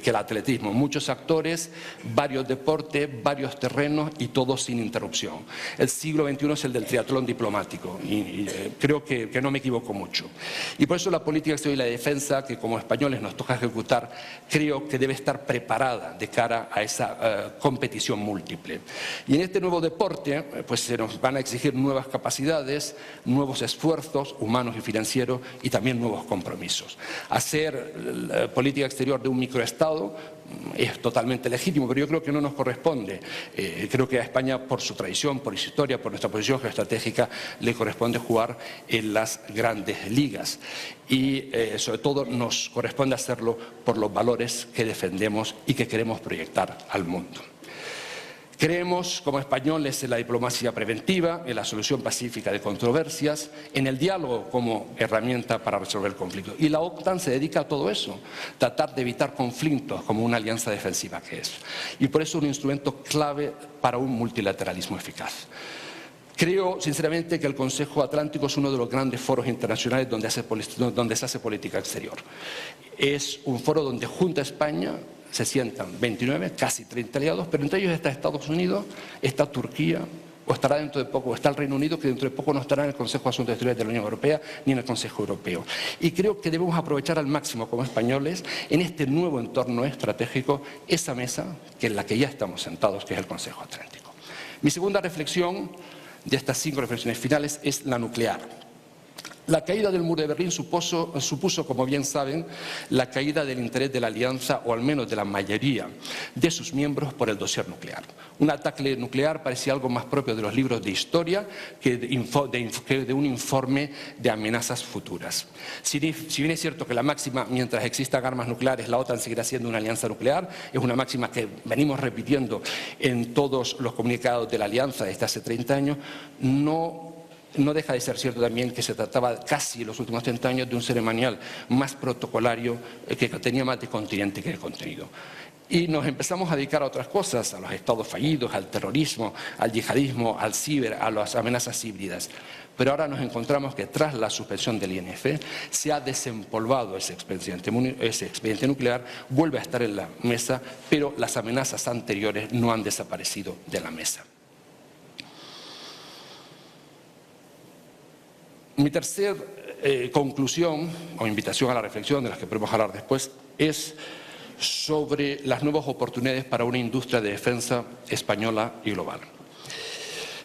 que al atletismo. Muchos actores, varios deportes, varios terrenos y todos sin interrupción. El siglo XXI es el del triatlón diplomático y creo que no me equivoco mucho. Y por eso la política exterior y la defensa, que como españoles nos toca ejecutar, creo que debe estar preparada de cara a esa competición múltiple. Y en este nuevo deporte pues se nos van a exigir nuevas capacidades, nuevos esfuerzos humanos y financieros y también nuevos compromisos. Hacer política exterior de un microestado es totalmente legítimo, pero yo creo que no nos corresponde. Creo que a España, por su tradición, por su historia, por nuestra posición geoestratégica, le corresponde jugar en las grandes ligas. Y sobre todo nos corresponde hacerlo por los valores que defendemos y que queremos proyectar al mundo. Creemos, como españoles, en la diplomacia preventiva, en la solución pacífica de controversias, en el diálogo como herramienta para resolver conflictos. Y la OTAN se dedica a todo eso, tratar de evitar conflictos como una alianza defensiva que es. Y por eso es un instrumento clave para un multilateralismo eficaz. Creo, sinceramente, que el Consejo Atlántico es uno de los grandes foros internacionales donde se hace política exterior. Es un foro donde junto a España se sientan 29, casi 30 aliados, pero entre ellos está Estados Unidos, está Turquía, o estará dentro de poco, o está el Reino Unido, que dentro de poco no estará en el Consejo de Asuntos Exteriores de la Unión Europea ni en el Consejo Europeo. Y creo que debemos aprovechar al máximo como españoles en este nuevo entorno estratégico esa mesa que en la que ya estamos sentados, que es el Consejo Atlántico. Mi segunda reflexión de estas 5 reflexiones finales es la nuclear. La caída del muro de Berlín supuso, como bien saben, la caída del interés de la Alianza, o al menos de la mayoría de sus miembros, por el dossier nuclear. Un ataque nuclear parecía algo más propio de los libros de historia que de un informe de amenazas futuras. Si bien es cierto que la máxima, mientras existan armas nucleares, la OTAN seguirá siendo una alianza nuclear, es una máxima que venimos repitiendo en todos los comunicados de la Alianza desde hace 30 años, no no deja de ser cierto también que se trataba casi los últimos 30 años de un ceremonial más protocolario que tenía más de continente que de contenido. Y nos empezamos a dedicar a otras cosas, a los estados fallidos, al terrorismo, al yihadismo, al ciber, a las amenazas híbridas. Pero ahora nos encontramos que tras la suspensión del INF se ha desempolvado ese expediente nuclear, vuelve a estar en la mesa, pero las amenazas anteriores no han desaparecido de la mesa. Mi tercera conclusión o invitación a la reflexión, de las que podemos hablar después, es sobre las nuevas oportunidades para una industria de defensa española y global.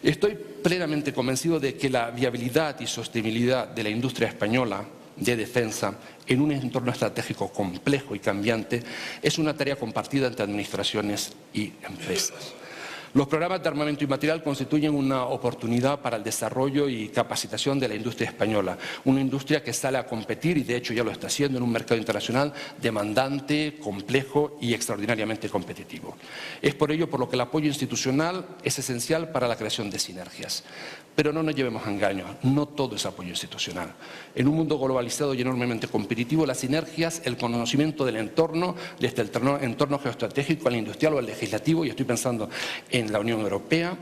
Estoy plenamente convencido de que la viabilidad y sostenibilidad de la industria española de defensa en un entorno estratégico complejo y cambiante es una tarea compartida entre administraciones y empresas. Los programas de armamento y material constituyen una oportunidad para el desarrollo y capacitación de la industria española, una industria que sale a competir, y de hecho ya lo está haciendo, en un mercado internacional demandante, complejo y extraordinariamente competitivo. Es por ello por lo que el apoyo institucional es esencial para la creación de sinergias. Pero no nos llevemos a engaños, no todo es apoyo institucional. En un mundo globalizado y enormemente competitivo, las sinergias, el conocimiento del entorno, desde el entorno geoestratégico al industrial o al legislativo, y estoy pensando en la Unión Europea,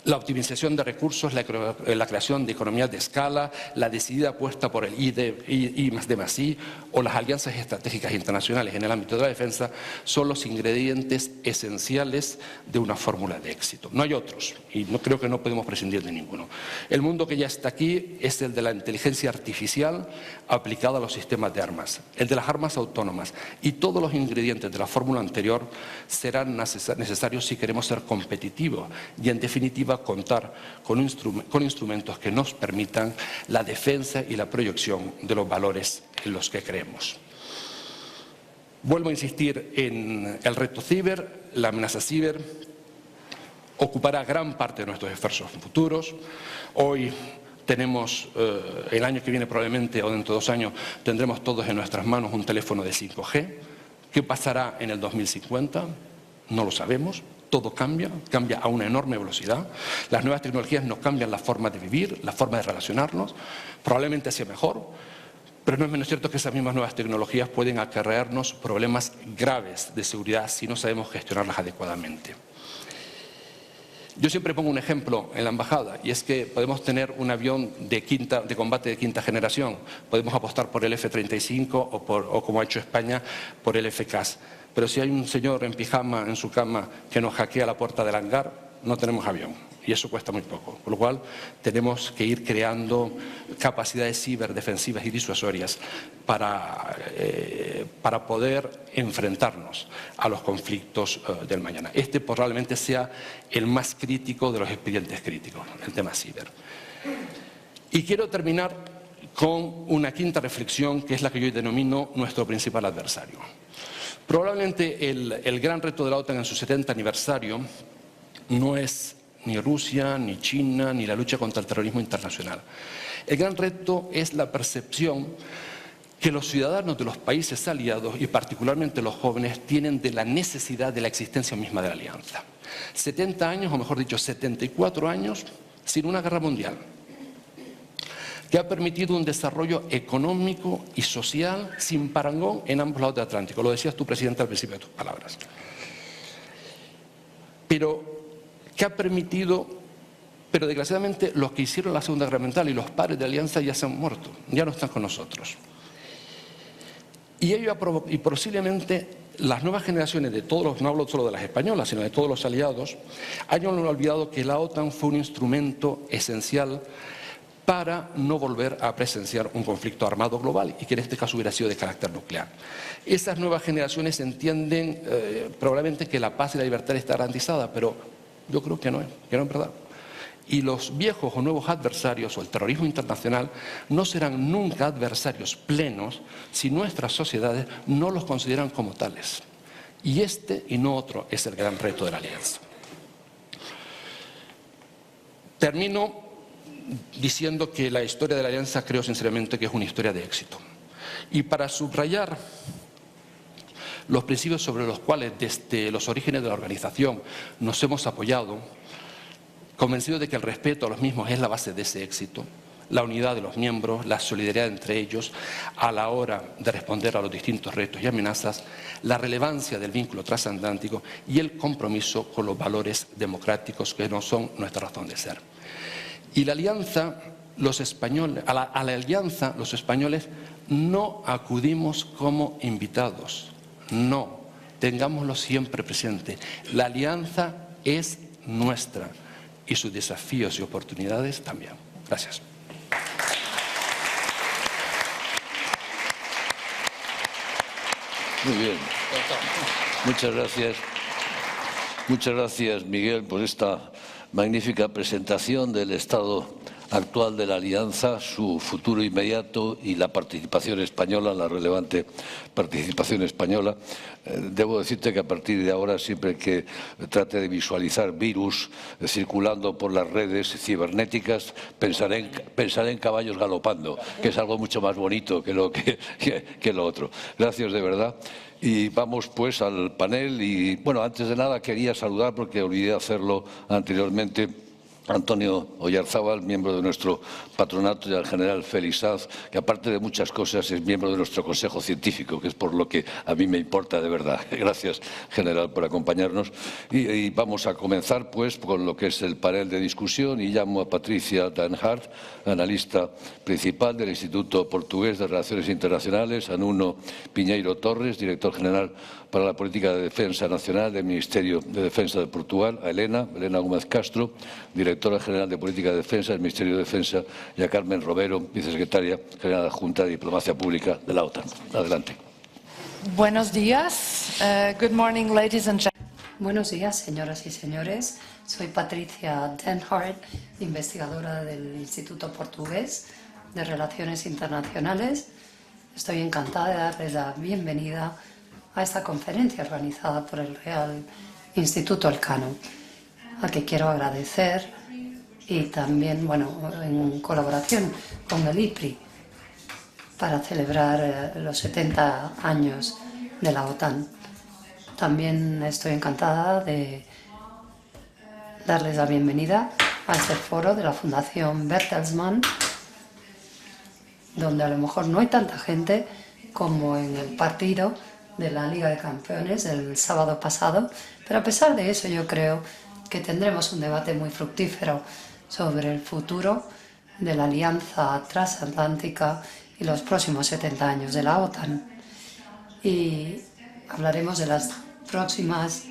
la optimización de recursos, la creación de economías de escala, la decidida apuesta por el I+D+I o las alianzas estratégicas internacionales en el ámbito de la defensa son los ingredientes esenciales de una fórmula de éxito. No hay otros y creo que no podemos prescindir de ninguno. El mundo que ya está aquí es el de la inteligencia artificial aplicada a los sistemas de armas, el de las armas autónomas, y todos los ingredientes de la fórmula anterior serán necesarios si queremos ser competitivos y, en definitiva, contar con instrumentos que nos permitan la defensa y la proyección de los valores en los que creemos. Vuelvo a insistir en el reto ciber. La amenaza ciber ocupará gran parte de nuestros esfuerzos futuros. Hoy tenemos, el año que viene probablemente, o dentro de 2 años, tendremos todos en nuestras manos un teléfono de 5G. ¿Qué pasará en el 2050? No lo sabemos. Todo cambia a una enorme velocidad. Las nuevas tecnologías nos cambian la forma de vivir, la forma de relacionarnos, probablemente hacia mejor, pero no es menos cierto que esas mismas nuevas tecnologías pueden acarrearnos problemas graves de seguridad si no sabemos gestionarlas adecuadamente. Yo siempre pongo un ejemplo en la embajada, y es que podemos tener un avión de combate de quinta generación, podemos apostar por el F-35 o como ha hecho España, por el F-CAS. Pero si hay un señor en pijama en su cama que nos hackea la puerta del hangar, no tenemos avión, y eso cuesta muy poco. Con lo cual tenemos que ir creando capacidades ciberdefensivas y disuasorias para poder enfrentarnos a los conflictos del mañana. Este probablemente sea el más crítico de los expedientes críticos, el tema ciber. Y quiero terminar con una quinta reflexión, que es la que yo denomino nuestro principal adversario. Probablemente el gran reto de la OTAN en su 70 aniversario no es ni Rusia, ni China, ni la lucha contra el terrorismo internacional. El gran reto es la percepción que los ciudadanos de los países aliados, y particularmente los jóvenes, tienen de la necesidad de la existencia misma de la alianza. 70 años, o mejor dicho, 74 años sin una guerra mundial, que ha permitido un desarrollo económico y social sin parangón en ambos lados del Atlántico. Lo decías tú, Presidente, al principio de tus palabras. Pero que ha permitido, pero desgraciadamente los que hicieron la Segunda Guerra Mundial y los padres de Alianza ya se han muerto, ya no están con nosotros. Y posiblemente las nuevas generaciones de todos los, no hablo solo de las españolas, sino de todos los aliados, hayan olvidado que la OTAN fue un instrumento esencial para no volver a presenciar un conflicto armado global, y que en este caso hubiera sido de carácter nuclear. Esas nuevas generaciones entienden probablemente que la paz y la libertad está garantizada, pero yo creo que no es verdad. Y los viejos o nuevos adversarios o el terrorismo internacional no serán nunca adversarios plenos si nuestras sociedades no los consideran como tales. Y este y no otro es el gran reto de la alianza. Termino diciendo que la historia de la alianza creo sinceramente que es una historia de éxito. Y para subrayar los principios sobre los cuales desde los orígenes de la organización nos hemos apoyado, convencido de que el respeto a los mismos es la base de ese éxito, la unidad de los miembros, la solidaridad entre ellos a la hora de responder a los distintos retos y amenazas, la relevancia del vínculo transatlántico y el compromiso con los valores democráticos que no son nuestra razón de ser. Y la alianza, los españoles, a la alianza los españoles no acudimos como invitados, no, tengámoslo siempre presente. La alianza es nuestra y sus desafíos y oportunidades también. Gracias. Muy bien. Muchas gracias. Muchas gracias, Miguel, por esta magnífica presentación del estado actual de la Alianza, su futuro inmediato y la participación española, la relevante participación española. Debo decirte que a partir de ahora, siempre que trate de visualizar virus circulando por las redes cibernéticas, pensaré en caballos galopando, que es algo mucho más bonito que lo otro. Gracias de verdad. Y vamos pues al panel y, bueno, antes de nada quería saludar, porque olvidé hacerlo anteriormente, Antonio Oyarzábal, miembro de nuestro patronato, y al general Félix Saz, que aparte de muchas cosas es miembro de nuestro Consejo Científico, que es por lo que a mí me importa de verdad. Gracias, general, por acompañarnos. Y vamos a comenzar pues con lo que es el panel de discusión, y llamo a Patricia Danhart, analista principal del Instituto Portugués de Relaciones Internacionales, a Nuno Piñeiro Torres, director general para la Política de Defensa Nacional del Ministerio de Defensa de Portugal, a Elena Gómez Castro, directora general de Política de Defensa del Ministerio de Defensa, y a Carmen Robero, vicesecretaria general adjunta de Diplomacia Pública de la OTAN. Adelante. Buenos días. Good morning, ladies and gentlemen. Buenos días, señoras y señores. Soy Patricia Danhart, investigadora del Instituto Portugués de Relaciones Internacionales. Estoy encantada de darles la bienvenida a esta conferencia organizada por el Real Instituto Elcano, al que quiero agradecer, y también, bueno, en colaboración con el IPRI, para celebrar los 70 años de la OTAN. También estoy encantada de darles la bienvenida a este foro de la Fundación Bertelsmann, donde a lo mejor no hay tanta gente como en el partido de la Liga de Campeones el sábado pasado, pero a pesar de eso yo creo que tendremos un debate muy fructífero sobre el futuro de la alianza transatlántica y los próximos 70 años de la OTAN. Y hablaremos de los próximos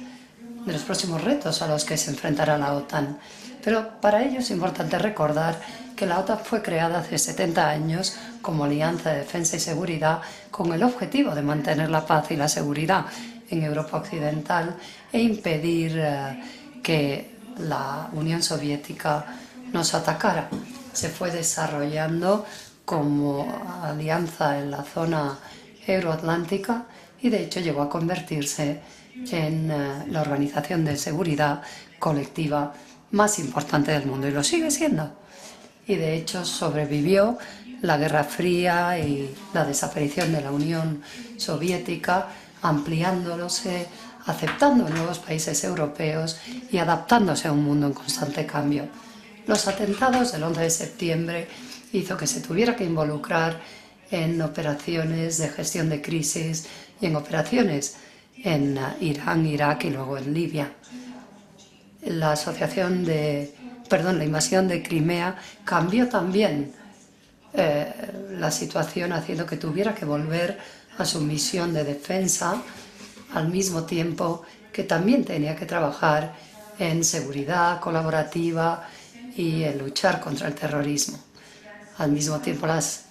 retos a los que se enfrentará la OTAN. Pero para ello es importante recordar que la OTAN fue creada hace 70 años como alianza de defensa y seguridad, con el objetivo de mantener la paz y la seguridad en Europa Occidental e impedir que la Unión Soviética nos atacara. Se fue desarrollando como alianza en la zona euroatlántica y de hecho llegó a convertirse en la organización de seguridad colectiva más importante del mundo, y lo sigue siendo. Y de hecho sobrevivió la Guerra Fría y la desaparición de la Unión Soviética, ampliándose, aceptando nuevos países europeos y adaptándose a un mundo en constante cambio. Los atentados del 11 de septiembre hizo que se tuviera que involucrar en operaciones de gestión de crisis y en operaciones en Irán, Irak y luego en Libia. La invasión de Crimea cambió también la situación, haciendo que tuviera que volver a su misión de defensa, al mismo tiempo que también tenía que trabajar en seguridad colaborativa y en luchar contra el terrorismo. Al mismo tiempo, las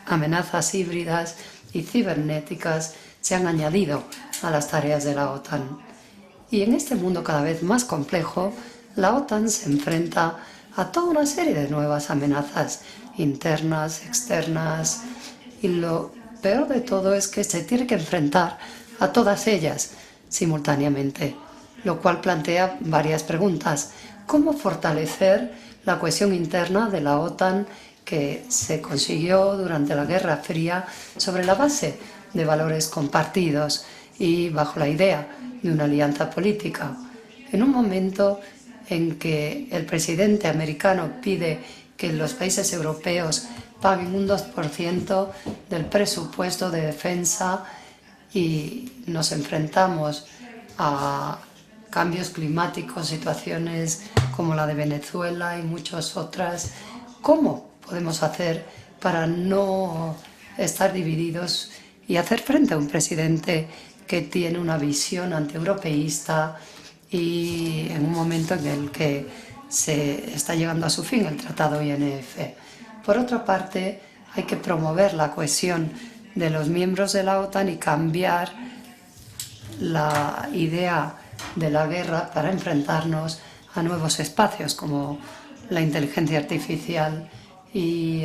amenazas híbridas y cibernéticas se han añadido a las tareas de la OTAN. Y en este mundo cada vez más complejo, la OTAN se enfrenta a toda una serie de nuevas amenazas internas, externas, y lo peor de todo es que se tiene que enfrentar a todas ellas simultáneamente, lo cual plantea varias preguntas. ¿Cómo fortalecer la cohesión interna de la OTAN que se consiguió durante la Guerra Fría sobre la base de valores compartidos y bajo la idea de una alianza política, en un momento en que el presidente americano pide que los países europeos paguen un 2% del presupuesto de defensa y nos enfrentamos a cambios climáticos, situaciones como la de Venezuela y muchas otras. ¿Cómo podemos hacer para no estar divididos y hacer frente a un presidente que tiene una visión antieuropeísta y en un momento en el que se está llegando a su fin el Tratado INF? Por otra parte, hay que promover la cohesión de los miembros de la OTAN y cambiar la idea de la guerra para enfrentarnos a nuevos espacios como la inteligencia artificial y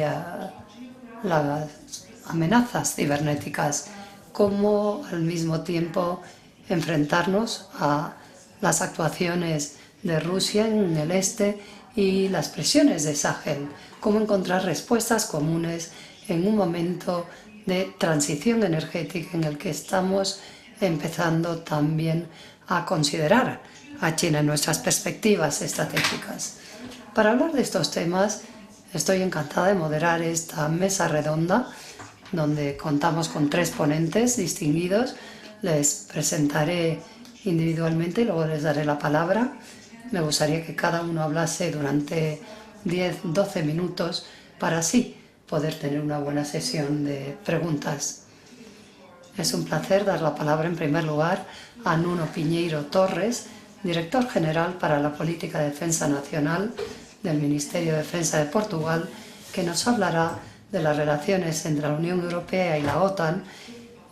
las amenazas cibernéticas, como al mismo tiempo enfrentarnos a las actuaciones de Rusia en el este y las presiones de Sahel, cómo encontrar respuestas comunes en un momento de transición energética en el que estamos empezando también a considerar a China en nuestras perspectivas estratégicas. Para hablar de estos temas, estoy encantada de moderar esta mesa redonda, donde contamos con 3 ponentes distinguidos. Les presentaré individualmente y luego les daré la palabra. Me gustaría que cada uno hablase durante 10-12 minutos para así poder tener una buena sesión de preguntas. Es un placer dar la palabra en primer lugar a Nuno Piñeiro Torres, director general para la Política de Defensa Nacional del Ministerio de Defensa de Portugal, que nos hablará de las relaciones entre la Unión Europea y la OTAN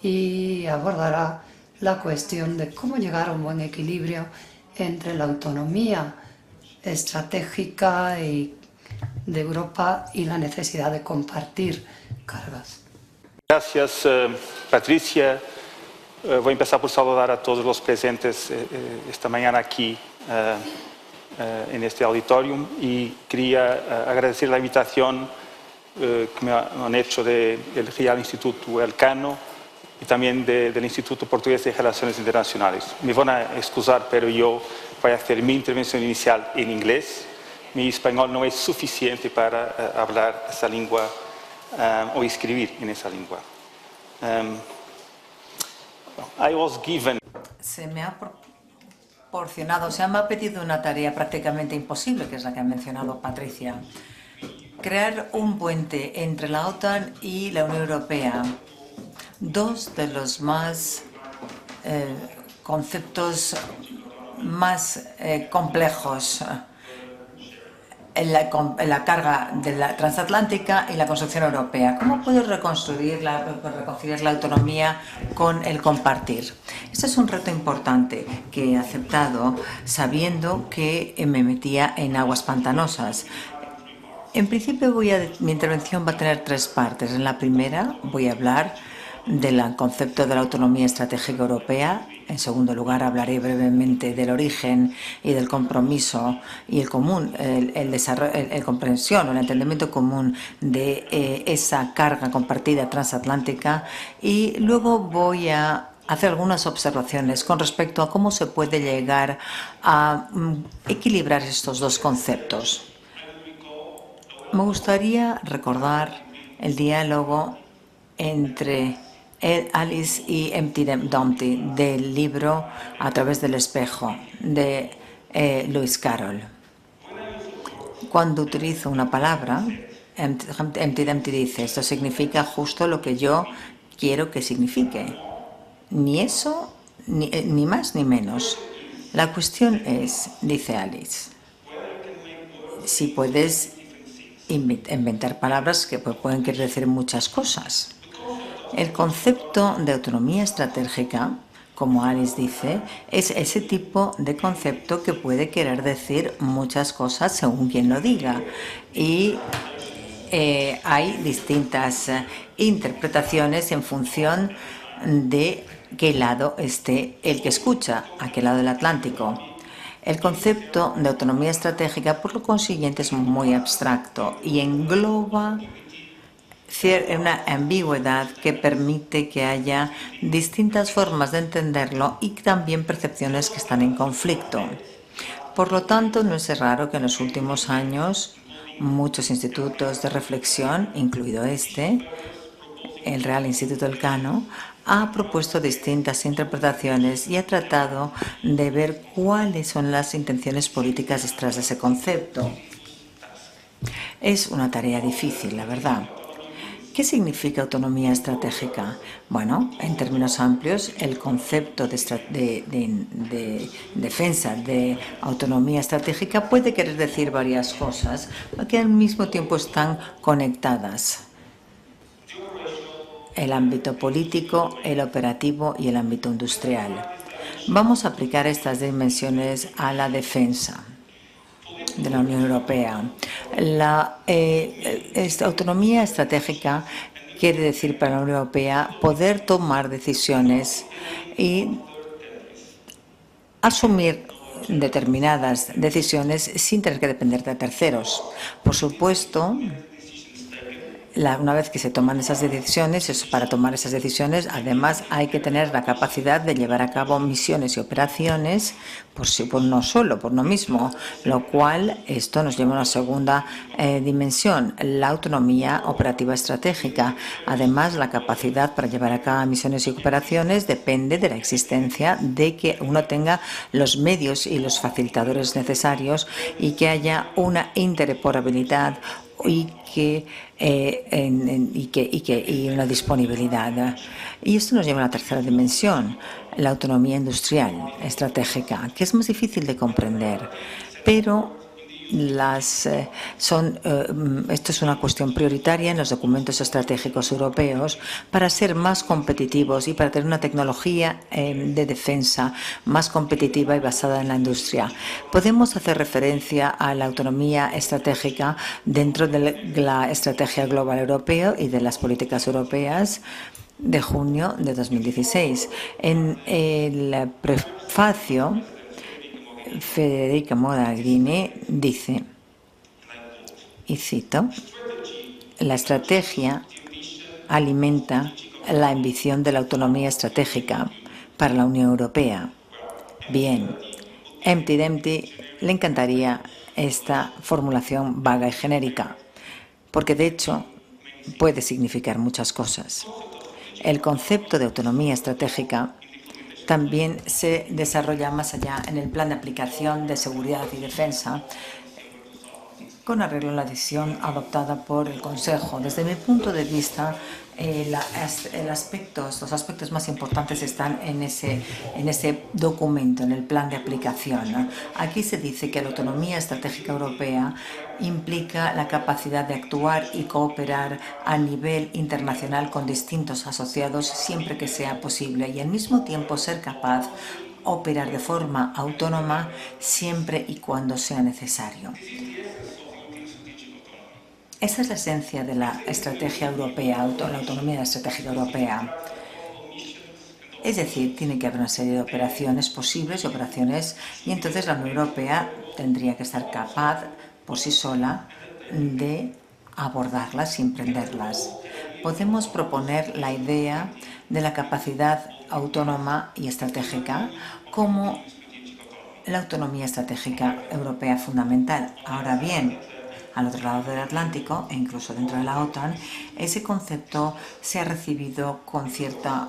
y abordará la cuestión de cómo llegar a un buen equilibrio entre la autonomía estratégica de Europa y la necesidad de compartir cargas. Gracias, Patricia. Voy a empezar por saludar a todos los presentes esta mañana aquí en este auditorium y quería agradecer la invitación que me han hecho del Real Instituto Elcano y también del Instituto Portugués de Relaciones Internacionales. Me van a excusar, pero yo voy a hacer mi intervención inicial en inglés. Mi español no es suficiente para hablar esa lengua o escribir en esa lengua. I was given... Se me ha proporcionado, se me ha pedido una tarea prácticamente imposible, que es la que ha mencionado Patricia. Crear un puente entre la OTAN y la Unión Europea. 2 de los conceptos más complejos. La carga de la transatlántica y la construcción europea. ¿Cómo puedo reconciliar la autonomía con el compartir? Este es un reto importante que he aceptado sabiendo que me metía en aguas pantanosas. En principio mi intervención va a tener 3 partes. En la primera voy a hablar del concepto de la autonomía estratégica europea. En segundo lugar, hablaré brevemente del origen y del compromiso y el comprensión o el entendimiento común de esa carga compartida transatlántica, y luego voy a hacer algunas observaciones con respecto a cómo se puede llegar a equilibrar estos 2 conceptos. Me gustaría recordar el diálogo entre Alice y Humpty Dumpty del libro A través del espejo de Lewis Carroll. Cuando utilizo una palabra, Humpty Dumpty dice: esto significa justo lo que yo quiero que signifique. Ni eso, ni más ni menos. La cuestión es, dice Alice, si puedes inventar palabras que pueden querer decir muchas cosas. El concepto de autonomía estratégica, como Alice dice, es ese tipo de concepto que puede querer decir muchas cosas según quien lo diga. Y hay distintas interpretaciones en función de qué lado esté el que escucha, a qué lado del Atlántico. El concepto de autonomía estratégica, por lo consiguiente, es muy abstracto y engloba una ambigüedad que permite que haya distintas formas de entenderlo y también percepciones que están en conflicto. Por lo tanto, no es raro que en los últimos años muchos institutos de reflexión, incluido el Real Instituto Elcano, ha propuesto distintas interpretaciones y ha tratado de ver cuáles son las intenciones políticas detrás de ese concepto. Es una tarea difícil, la verdad. ¿Qué significa autonomía estratégica? Bueno, en términos amplios, el concepto de defensa de autonomía estratégica puede querer decir varias cosas que al mismo tiempo están conectadas. El ámbito político, el operativo y el ámbito industrial. Vamos a aplicar estas dimensiones a la defensa de la Unión Europea. Esta autonomía estratégica quiere decir para la Unión Europea poder tomar decisiones y asumir determinadas decisiones sin tener que depender de terceros. Por supuesto, una vez que se toman esas decisiones, para tomar esas decisiones, además hay que tener la capacidad de llevar a cabo misiones y operaciones por no solo, por uno mismo, lo cual esto nos lleva a una segunda dimensión, la autonomía operativa estratégica. Además, la capacidad para llevar a cabo misiones y operaciones depende de la existencia de que uno tenga los medios y los facilitadores necesarios y que haya una interoperabilidad y una disponibilidad. Y esto nos lleva a la tercera dimensión, la autonomía industrial estratégica, que es más difícil de comprender, pero esto es una cuestión prioritaria en los documentos estratégicos europeos para ser más competitivos y para tener una tecnología de defensa más competitiva y basada en la industria. Podemos hacer referencia a la autonomía estratégica dentro de la Estrategia Global Europea y de las políticas europeas de junio de 2016. En el prefacio, Federica Mogherini dice, y cito, la estrategia alimenta la ambición de la autonomía estratégica para la Unión Europea. Bien, Empty Dempty le encantaría esta formulación vaga y genérica, porque de hecho puede significar muchas cosas. El concepto de autonomía estratégica también se desarrolla más allá en el plan de aplicación de seguridad y defensa, con arreglo a la decisión adoptada por el Consejo. Desde mi punto de vista, los aspectos más importantes están en ese documento, en el plan de aplicación. Aquí se dice que la autonomía estratégica europea implica la capacidad de actuar y cooperar a nivel internacional con distintos asociados siempre que sea posible y al mismo tiempo ser capaz de operar de forma autónoma siempre y cuando sea necesario. Esa es la esencia de la estrategia europea, la autonomía estratégica europea. Es decir, tiene que haber una serie de operaciones posibles y entonces la Unión Europea tendría que estar capaz por sí sola de abordarlas y emprenderlas. Podemos proponer la idea de la capacidad autónoma y estratégica como la autonomía estratégica europea fundamental. Ahora bien, al otro lado del Atlántico, e incluso dentro de la OTAN, ese concepto se ha recibido con cierta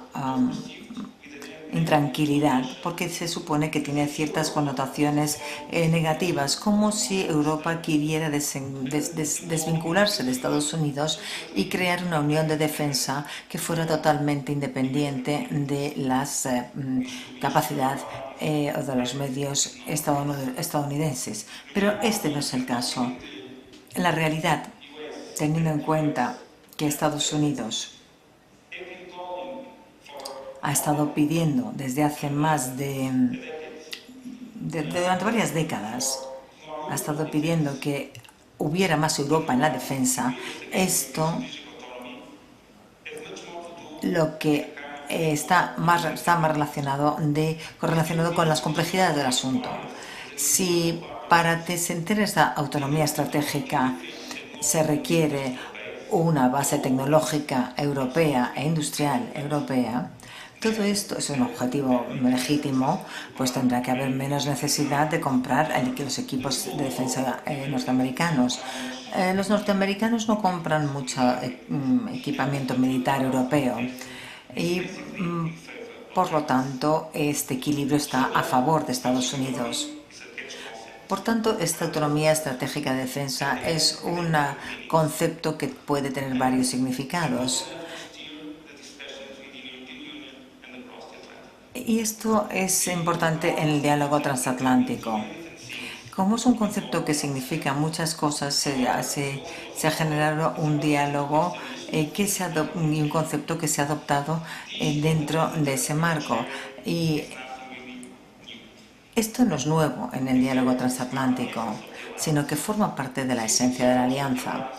intranquilidad, porque se supone que tiene ciertas connotaciones negativas, como si Europa quisiera desvincularse de Estados Unidos y crear una unión de defensa que fuera totalmente independiente de las capacidades o de los medios estadounidenses. Pero este no es el caso. La realidad, teniendo en cuenta que Estados Unidos ha estado pidiendo desde hace durante varias décadas, ha estado pidiendo que hubiera más Europa en la defensa, esto lo que está más relacionado con las complejidades del asunto. Si para tener esta autonomía estratégica se requiere una base tecnológica europea e industrial europea, Todo esto es un objetivo legítimo, pues tendrá que haber menos necesidad de comprar los equipos de defensa norteamericanos. Los norteamericanos no compran mucho equipamiento militar europeo y, por lo tanto, este equilibrio está a favor de Estados Unidos. Por tanto, esta autonomía estratégica de defensa es un concepto que puede tener varios significados. Y esto es importante en el diálogo transatlántico. Como es un concepto que significa muchas cosas, se ha generado un diálogo y un concepto que se ha adoptado dentro de ese marco. Y esto no es nuevo en el diálogo transatlántico, sino que forma parte de la esencia de la alianza.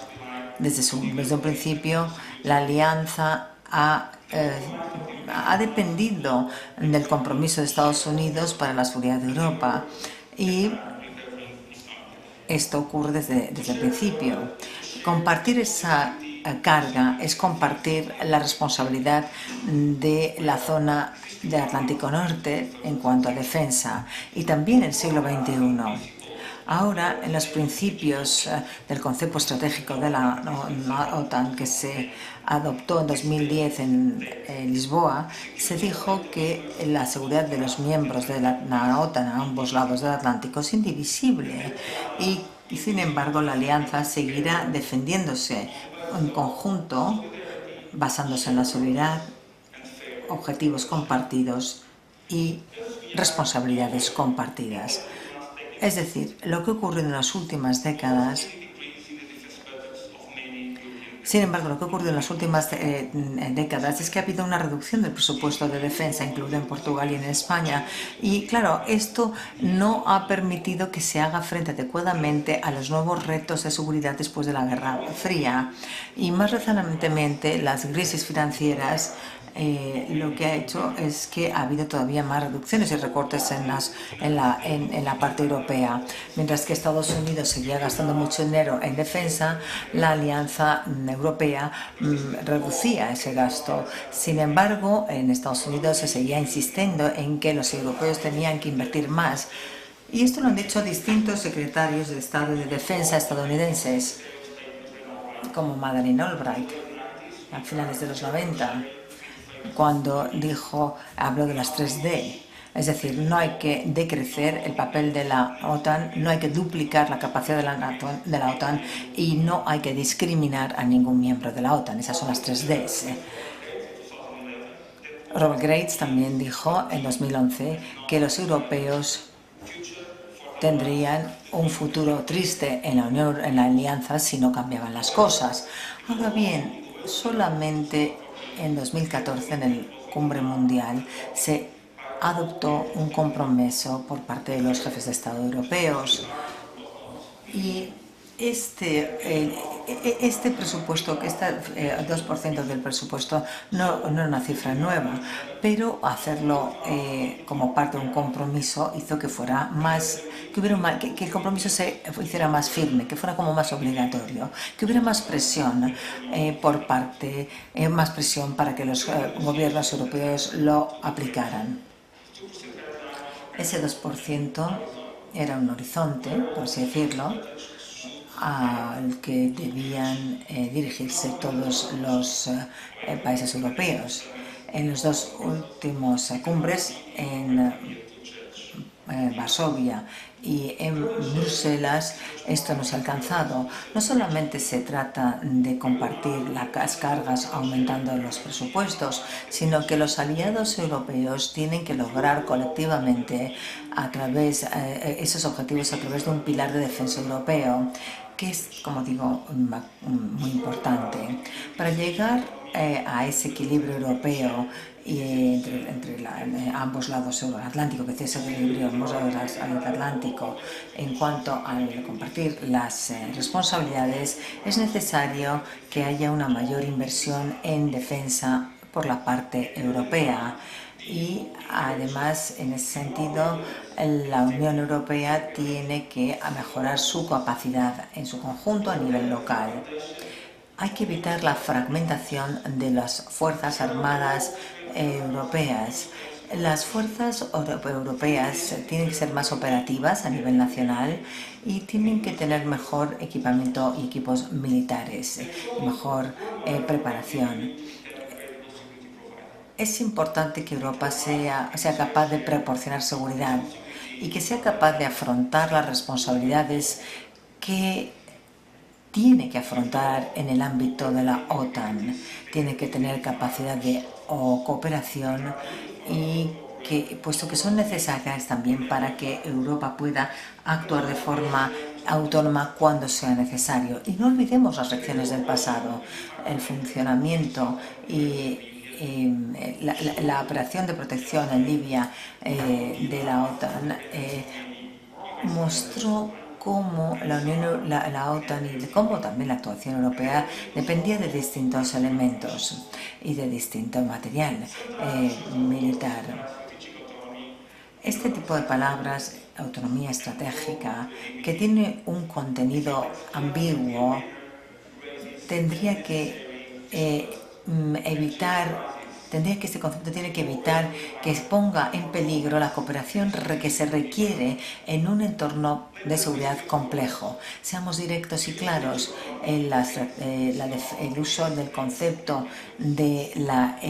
Desde un principio, la alianza ha dependido del compromiso de Estados Unidos para la seguridad de Europa, y esto ocurre desde el principio. Compartir esa carga es compartir la responsabilidad de la zona del Atlántico Norte en cuanto a defensa, y también en el siglo XXI. Ahora, en los principios del concepto estratégico de la OTAN, que se adoptó en 2010 en Lisboa, se dijo que la seguridad de los miembros de la OTAN a ambos lados del Atlántico es indivisible, y sin embargo la alianza seguirá defendiéndose en conjunto, basándose en la seguridad, objetivos compartidos y responsabilidades compartidas. Es decir, lo que ha ocurrido en las últimas décadas, sin embargo, lo que ha ocurrido en las últimas décadas es que ha habido una reducción del presupuesto de defensa, incluido en Portugal y en España. Y claro, esto no ha permitido que se haga frente adecuadamente a los nuevos retos de seguridad después de la Guerra Fría. Y más recientemente, las crisis financieras lo que ha hecho es que ha habido todavía más reducciones y recortes en la parte europea. Mientras que Estados Unidos seguía gastando mucho dinero en defensa, la Alianza Europea reducía ese gasto. Sin embargo, en Estados Unidos se seguía insistiendo en que los europeos tenían que invertir más. Y esto lo han dicho distintos secretarios de Estado y de Defensa estadounidenses, como Madeleine Albright, a finales de los 90. Cuando habló de las 3D, es decir, no hay que decrecer el papel de la OTAN, no hay que duplicar la capacidad de la OTAN y no hay que discriminar a ningún miembro de la OTAN. Esas son las 3Ds. Robert Graves también dijo en 2011 que los europeos tendrían un futuro triste en la alianza si no cambiaban las cosas. Ahora bien, solamente en 2014, en el Cumbre Mundial, se adoptó un compromiso por parte de los jefes de Estado europeos. Y este presupuesto, que está 2% del presupuesto, no es una cifra nueva, pero hacerlo como parte de un compromiso hizo que fuera que el compromiso se hiciera más firme, que fuera como más obligatorio, que hubiera más presión más presión para que los gobiernos europeos lo aplicaran. Ese 2% era un horizonte, por así decirlo, al que debían dirigirse todos los países europeos. En las dos últimas cumbres, en Varsovia y en Bruselas, esto no se ha alcanzado. No solamente se trata de compartir las cargas aumentando los presupuestos, sino que los aliados europeos tienen que lograr colectivamente esos objetivos a través de un pilar de defensa europeo, que es, como digo, muy importante. Para llegar a ese equilibrio europeo y entre ambos lados del Atlántico, que es ese equilibrio ambos lados del Atlántico, en cuanto a compartir las responsabilidades, es necesario que haya una mayor inversión en defensa por la parte europea. Y además, en ese sentido, la Unión Europea tiene que mejorar su capacidad en su conjunto a nivel local. Hay que evitar la fragmentación de las fuerzas armadas europeas. Las fuerzas europeas tienen que ser más operativas a nivel nacional y tienen que tener mejor equipamiento y equipos militares, mejor preparación. Es importante que Europa sea capaz de proporcionar seguridad y que sea capaz de afrontar las responsabilidades que tiene que afrontar en el ámbito de la OTAN. Tiene que tener capacidad de cooperación y puesto que son necesarias también para que Europa pueda actuar de forma autónoma cuando sea necesario. Y no olvidemos las lecciones del pasado, el funcionamiento y la operación de protección en Libia de la OTAN mostró cómo la OTAN y cómo también la actuación europea dependía de distintos elementos y de distinto material militar. Este tipo de palabras, autonomía estratégica, que tiene un contenido ambiguo, tendría que este concepto tiene que evitar que ponga en peligro la cooperación que se requiere en un entorno de seguridad complejo. Seamos directos y claros, el uso del concepto de la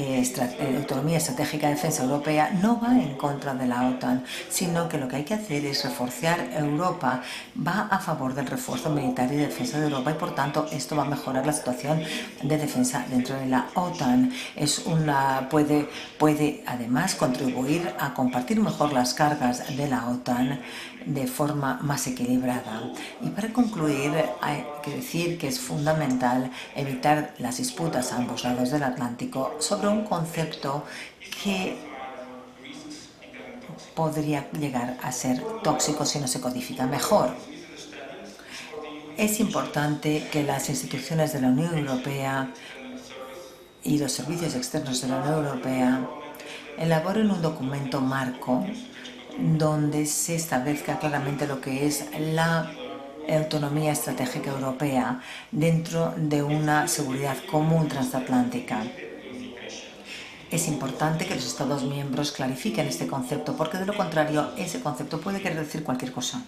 autonomía estratégica de defensa europea no va en contra de la OTAN, sino que lo que hay que hacer es reforzar Europa, va a favor del refuerzo militar y de defensa de Europa y por tanto esto va a mejorar la situación de defensa dentro de la OTAN. Puede además contribuir a compartir mejor las cargas de la OTAN de forma más equilibrada. Y para concluir, hay que decir que es fundamental evitar las disputas a ambos lados del Atlántico sobre un concepto que podría llegar a ser tóxico si no se codifica mejor. Es importante que las instituciones de la Unión Europea y los servicios externos de la Unión Europea elaboren un documento marco donde se establezca claramente lo que es la autonomía estratégica europea dentro de una seguridad común transatlántica. Es importante que los Estados miembros clarifiquen este concepto, porque de lo contrario ese concepto puede querer decir cualquier cosa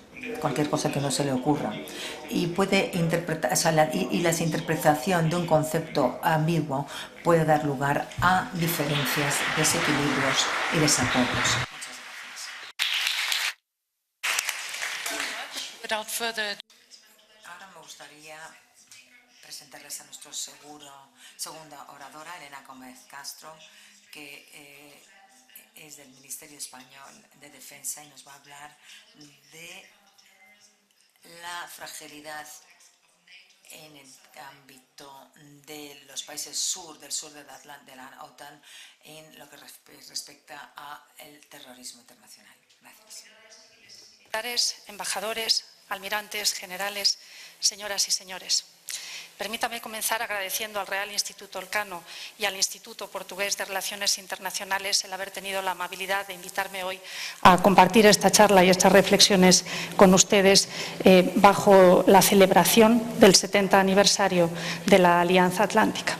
que no se le ocurra. Y la interpretación de un concepto ambiguo puede dar lugar a diferencias, desequilibrios y desacuerdos. Ahora me gustaría presentarles a nuestra segunda oradora, Elena Gómez Castro, que es del Ministerio Español de Defensa y nos va a hablar de la fragilidad en el ámbito de los países del sur de la OTAN en lo que respecta al terrorismo internacional. Gracias. Embajadores, almirantes, generales, señoras y señores. Permítame comenzar agradeciendo al Real Instituto Elcano y al Instituto Portugués de Relaciones Internacionales el haber tenido la amabilidad de invitarme hoy a compartir esta charla y estas reflexiones con ustedes bajo la celebración del 70 aniversario de la Alianza Atlántica.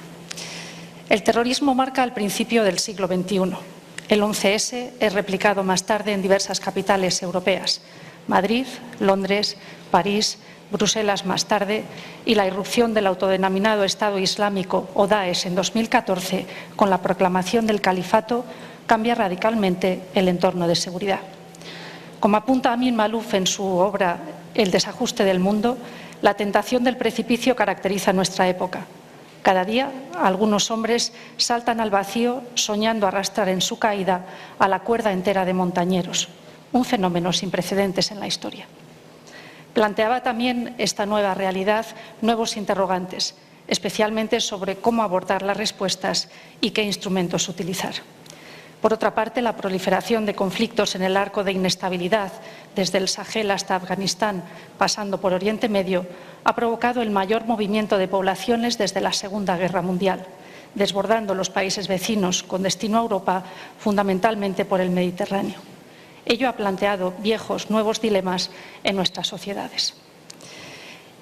El terrorismo marca el principio del siglo XXI. El 11S es replicado más tarde en diversas capitales europeas: Madrid, Londres, París, Bruselas más tarde, y la irrupción del autodenominado Estado Islámico o Daesh en 2014 con la proclamación del califato cambia radicalmente el entorno de seguridad. Como apunta Amin Maalouf en su obra El desajuste del mundo, la tentación del precipicio caracteriza nuestra época. Cada día algunos hombres saltan al vacío soñando arrastrar en su caída a la cuerda entera de montañeros, un fenómeno sin precedentes en la historia. Planteaba también esta nueva realidad nuevos interrogantes, especialmente sobre cómo abordar las respuestas y qué instrumentos utilizar. Por otra parte, la proliferación de conflictos en el arco de inestabilidad, desde el Sahel hasta Afganistán, pasando por Oriente Medio, ha provocado el mayor movimiento de poblaciones desde la Segunda Guerra Mundial, desbordando los países vecinos con destino a Europa, fundamentalmente por el Mediterráneo. Ello ha planteado nuevos dilemas en nuestras sociedades.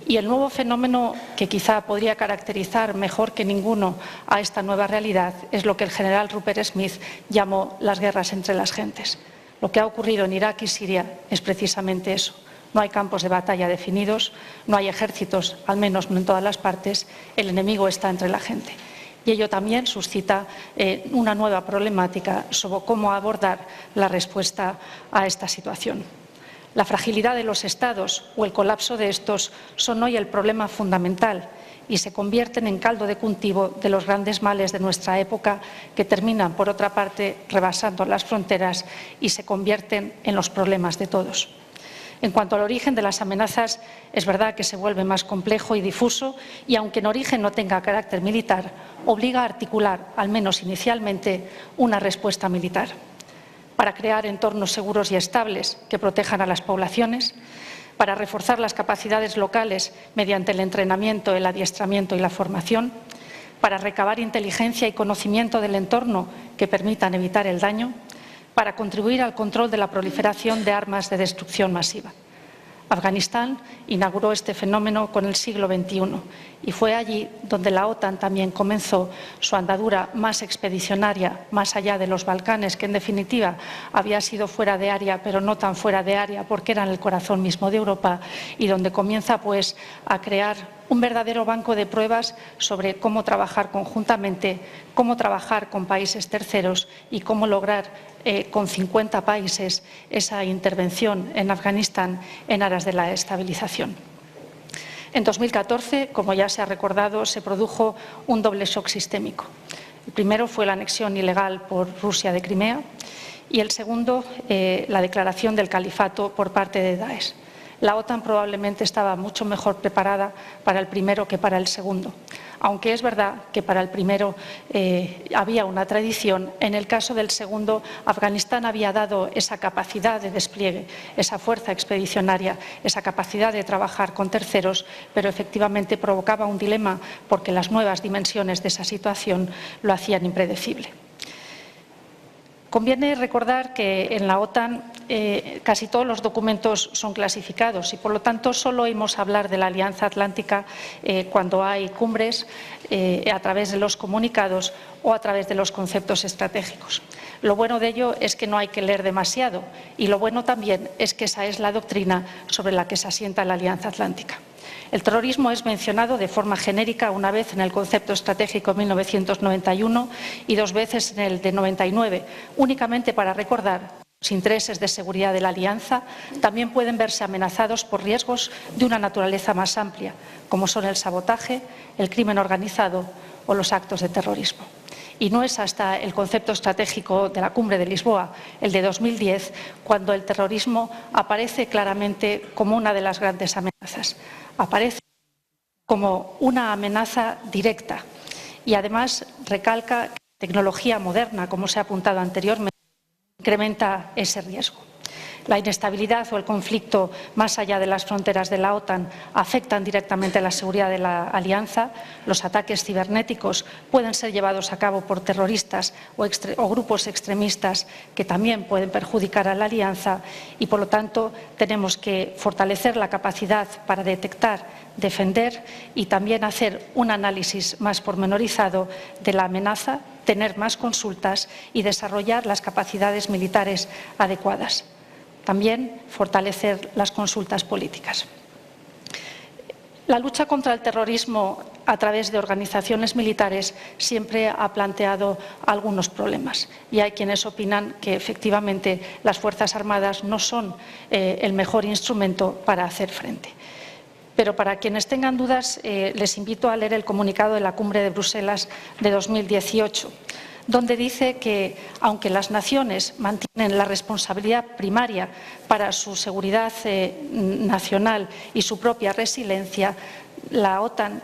Y el nuevo fenómeno que quizá podría caracterizar mejor que ninguno a esta nueva realidad es lo que el general Rupert Smith llamó las guerras entre las gentes. Lo que ha ocurrido en Irak y Siria es precisamente eso. No hay campos de batalla definidos, no hay ejércitos, al menos no en todas las partes, el enemigo está entre la gente. Y ello también suscita una nueva problemática sobre cómo abordar la respuesta a esta situación. La fragilidad de los Estados o el colapso de estos son hoy el problema fundamental y se convierten en caldo de cultivo de los grandes males de nuestra época que terminan, por otra parte, rebasando las fronteras y se convierten en los problemas de todos. En cuanto al origen de las amenazas, es verdad que se vuelve más complejo y difuso y, aunque en origen no tenga carácter militar, obliga a articular, al menos inicialmente, una respuesta militar para crear entornos seguros y estables que protejan a las poblaciones, para reforzar las capacidades locales mediante el entrenamiento, el adiestramiento y la formación, para recabar inteligencia y conocimiento del entorno que permitan evitar el daño, para contribuir al control de la proliferación de armas de destrucción masiva. Afganistán inauguró este fenómeno con el siglo XXI y fue allí donde la OTAN también comenzó su andadura más expedicionaria, más allá de los Balcanes, que en definitiva había sido fuera de área, pero no tan fuera de área porque eran el corazón mismo de Europa, y donde comienza pues a crear un verdadero banco de pruebas sobre cómo trabajar conjuntamente, cómo trabajar con países terceros y cómo lograr con 50 países esa intervención en Afganistán en aras de la estabilización. En 2014, como ya se ha recordado, se produjo un doble shock sistémico. El primero fue la anexión ilegal por Rusia de Crimea y el segundo, la declaración del califato por parte de Daesh. La OTAN probablemente estaba mucho mejor preparada para el primero que para el segundo, aunque es verdad que para el primero había una tradición. En el caso del segundo, Afganistán había dado esa capacidad de despliegue, esa fuerza expedicionaria, esa capacidad de trabajar con terceros, pero efectivamente provocaba un dilema porque las nuevas dimensiones de esa situación lo hacían impredecible. Conviene recordar que en la OTAN casi todos los documentos son clasificados y, por lo tanto, solo oímos hablar de la Alianza Atlántica cuando hay cumbres, a través de los comunicados o a través de los conceptos estratégicos. Lo bueno de ello es que no hay que leer demasiado y lo bueno también es que esa es la doctrina sobre la que se asienta la Alianza Atlántica. El terrorismo es mencionado de forma genérica una vez en el concepto estratégico de 1991 y dos veces en el de 99, únicamente para recordar que los intereses de seguridad de la Alianza también pueden verse amenazados por riesgos de una naturaleza más amplia, como son el sabotaje, el crimen organizado o los actos de terrorismo. Y no es hasta el concepto estratégico de la Cumbre de Lisboa, el de 2010, cuando el terrorismo aparece claramente como una de las grandes amenazas. Aparece como una amenaza directa y además recalca que la tecnología moderna, como se ha apuntado anteriormente, incrementa ese riesgo. La inestabilidad o el conflicto más allá de las fronteras de la OTAN afectan directamente a la seguridad de la alianza. Los ataques cibernéticos pueden ser llevados a cabo por terroristas o grupos extremistas que también pueden perjudicar a la alianza y, por lo tanto, tenemos que fortalecer la capacidad para detectar, defender y también hacer un análisis más pormenorizado de la amenaza, tener más consultas y desarrollar las capacidades militares adecuadas. También fortalecer las consultas políticas. La lucha contra el terrorismo a través de organizaciones militares siempre ha planteado algunos problemas y hay quienes opinan que efectivamente las Fuerzas Armadas no son el mejor instrumento para hacer frente. Pero para quienes tengan dudas, les invito a leer el comunicado de la Cumbre de Bruselas de 2018, donde dice que, aunque las naciones mantienen la responsabilidad primaria para su seguridad nacional y su propia resiliencia, la OTAN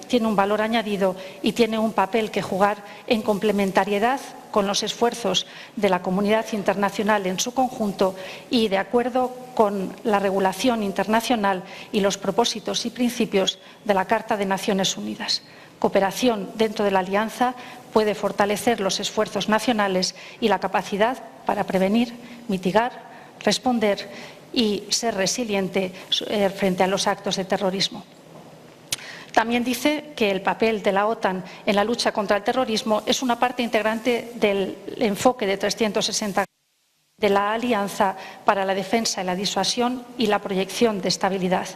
tiene un valor añadido y tiene un papel que jugar en complementariedad con los esfuerzos de la comunidad internacional en su conjunto y de acuerdo con la regulación internacional y los propósitos y principios de la Carta de Naciones Unidas. Cooperación dentro de la alianza puede fortalecer los esfuerzos nacionales y la capacidad para prevenir, mitigar, responder y ser resiliente frente a los actos de terrorismo. También dice que el papel de la OTAN en la lucha contra el terrorismo es una parte integrante del enfoque de 360 de la Alianza para la defensa y la disuasión y la proyección de estabilidad.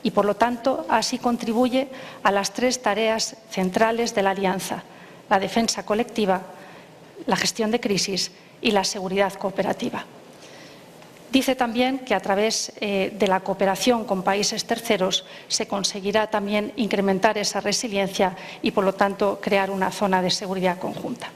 Y, por lo tanto, así contribuye a las 3 tareas centrales de la Alianza: la defensa colectiva, la gestión de crisis y la seguridad cooperativa. Dice también que a través de la cooperación con países terceros se conseguirá también incrementar esa resiliencia y, por lo tanto, crear una zona de seguridad conjunta.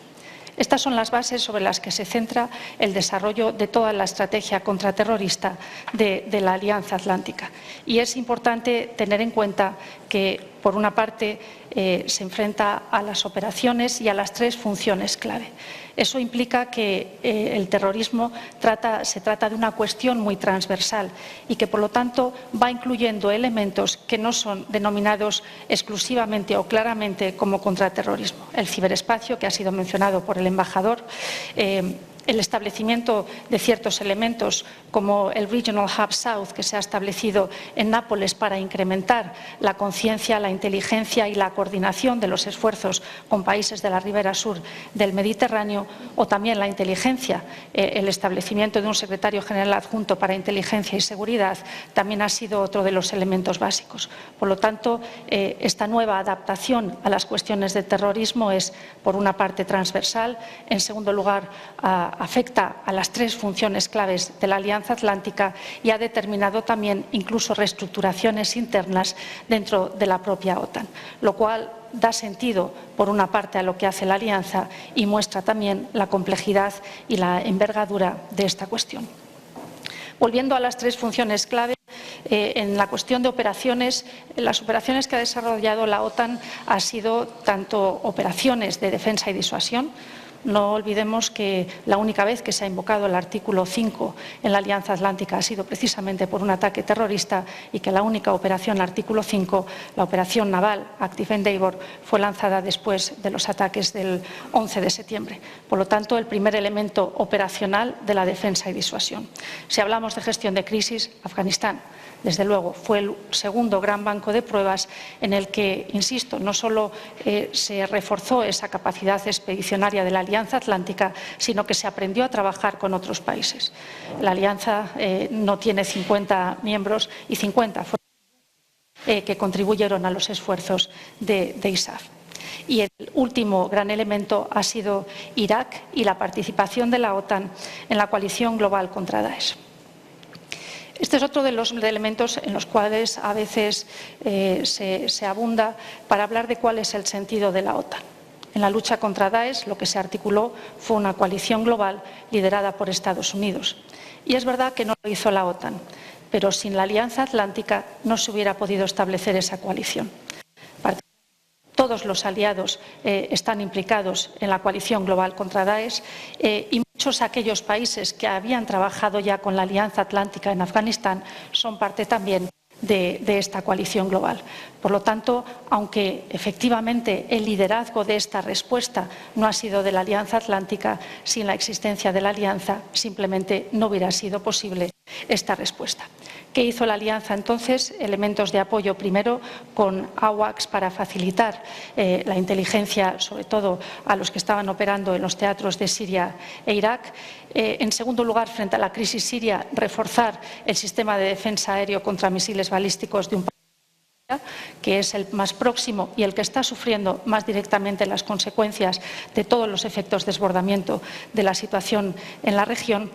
Estas son las bases sobre las que se centra el desarrollo de toda la estrategia contraterrorista de la Alianza Atlántica. Y es importante tener en cuenta que, por una parte, se enfrenta a las operaciones y a las 3 funciones clave. Eso implica que el terrorismo se trata de una cuestión muy transversal y que, por lo tanto, va incluyendo elementos que no son denominados exclusivamente o claramente como contraterrorismo. El ciberespacio, que ha sido mencionado por el embajador, el establecimiento de ciertos elementos como el Regional Hub South, que se ha establecido en Nápoles para incrementar la conciencia, la inteligencia y la coordinación de los esfuerzos con países de la ribera sur del Mediterráneo, o también la inteligencia, el establecimiento de un secretario general adjunto para inteligencia y seguridad, también ha sido otro de los elementos básicos. Por lo tanto, esta nueva adaptación a las cuestiones de terrorismo es, por una parte, transversal, en segundo lugar, afecta a las 3 funciones claves de la Alianza Atlántica y ha determinado también incluso reestructuraciones internas dentro de la propia OTAN, lo cual da sentido, por una parte, a lo que hace la Alianza y muestra también la complejidad y la envergadura de esta cuestión. Volviendo a las 3 funciones clave, en la cuestión de operaciones, las operaciones que ha desarrollado la OTAN han sido tanto operaciones de defensa y disuasión. No olvidemos que la única vez que se ha invocado el artículo 5 en la Alianza Atlántica ha sido precisamente por un ataque terrorista y que la única operación artículo 5, la operación naval Active Endeavour, fue lanzada después de los ataques del 11 de septiembre. Por lo tanto, el primer elemento operacional de la defensa y disuasión. Si hablamos de gestión de crisis, Afganistán, desde luego, fue el segundo gran banco de pruebas en el que, insisto, no solo se reforzó esa capacidad expedicionaria de la Alianza Atlántica, sino que se aprendió a trabajar con otros países. La Alianza no tiene 50 miembros y 50 fueron que contribuyeron a los esfuerzos de ISAF. Y el último gran elemento ha sido Irak y la participación de la OTAN en la coalición global contra Daesh. Este es otro de los elementos en los cuales a veces se abunda para hablar de cuál es el sentido de la OTAN. En la lucha contra Daesh, lo que se articuló fue una coalición global liderada por Estados Unidos. Y es verdad que no lo hizo la OTAN, pero sin la Alianza Atlántica no se hubiera podido establecer esa coalición. Todos los aliados están implicados en la coalición global contra Daesh y muchos aquellos países que habían trabajado ya con la Alianza Atlántica en Afganistán son parte también de esta coalición global. Por lo tanto, aunque efectivamente el liderazgo de esta respuesta no ha sido de la Alianza Atlántica, sin la existencia de la Alianza simplemente no hubiera sido posible esta respuesta. ¿Qué hizo la Alianza entonces? Elementos de apoyo, primero con AWACS para facilitar la inteligencia, sobre todo a los que estaban operando en los teatros de Siria e Irak. En segundo lugar, frente a la crisis siria, reforzar el sistema de defensa aéreo contra misiles balísticos de un país que es el más próximo y el que está sufriendo más directamente las consecuencias de todos los efectos de desbordamiento de la situación en la región.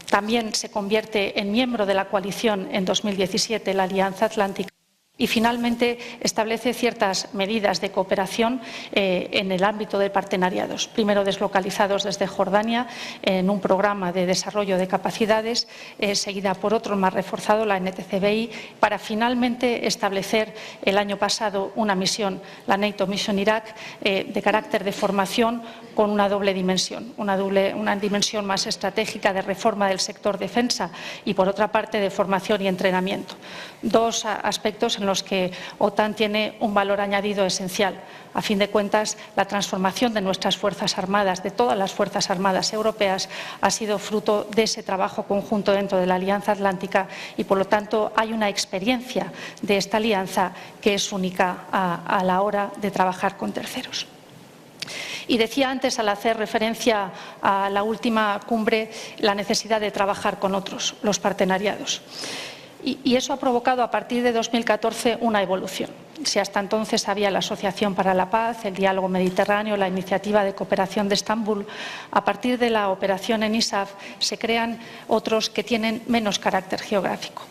También se convierte en miembro de la coalición en 2017, la Alianza Atlántica. Y finalmente establece ciertas medidas de cooperación en el ámbito de partenariados, primero deslocalizados desde Jordania en un programa de desarrollo de capacidades, seguida por otro más reforzado, la NTCBI, para finalmente establecer el año pasado una misión, la NATO Mission Irak, de carácter de formación con una doble dimensión, una dimensión más estratégica de reforma del sector defensa y, por otra parte, de formación y entrenamiento. Dos aspectos en en los que OTAN tiene un valor añadido esencial. A fin de cuentas, la transformación de nuestras Fuerzas Armadas, de todas las Fuerzas Armadas europeas, ha sido fruto de ese trabajo conjunto dentro de la Alianza Atlántica y, por lo tanto, hay una experiencia de esta alianza que es única a la hora de trabajar con terceros. Y decía antes, al hacer referencia a la última cumbre, la necesidad de trabajar con otros, los partenariados. Y eso ha provocado a partir de 2014 una evolución. Si hasta entonces había la Asociación para la Paz, el Diálogo Mediterráneo, la Iniciativa de Cooperación de Estambul, a partir de la operación en ISAF se crean otros que tienen menos carácter geográfico.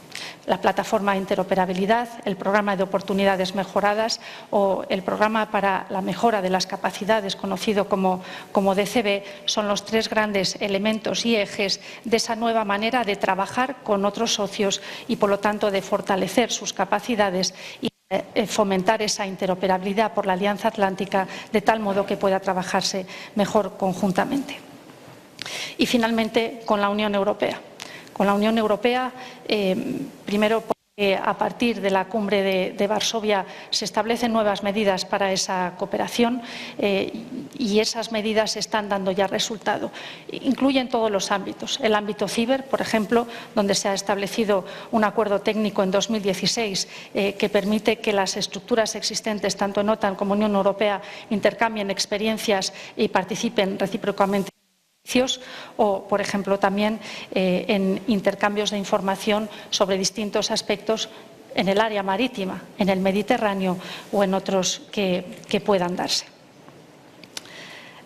La Plataforma de Interoperabilidad, el Programa de Oportunidades Mejoradas o el Programa para la Mejora de las Capacidades, conocido como DCB, son los tres grandes elementos y ejes de esa nueva manera de trabajar con otros socios y, por lo tanto, de fortalecer sus capacidades y fomentar esa interoperabilidad por la Alianza Atlántica de tal modo que pueda trabajarse mejor conjuntamente. Y, finalmente, con la Unión Europea. Con la Unión Europea, primero porque a partir de la cumbre de Varsovia se establecen nuevas medidas para esa cooperación y esas medidas están dando ya resultado. Incluyen todos los ámbitos. El ámbito ciber, por ejemplo, donde se ha establecido un acuerdo técnico en 2016 que permite que las estructuras existentes, tanto en OTAN como en Unión Europea, intercambien experiencias y participen recíprocamente. O, por ejemplo, también en intercambios de información sobre distintos aspectos en el área marítima, en el Mediterráneo o en otros que puedan darse.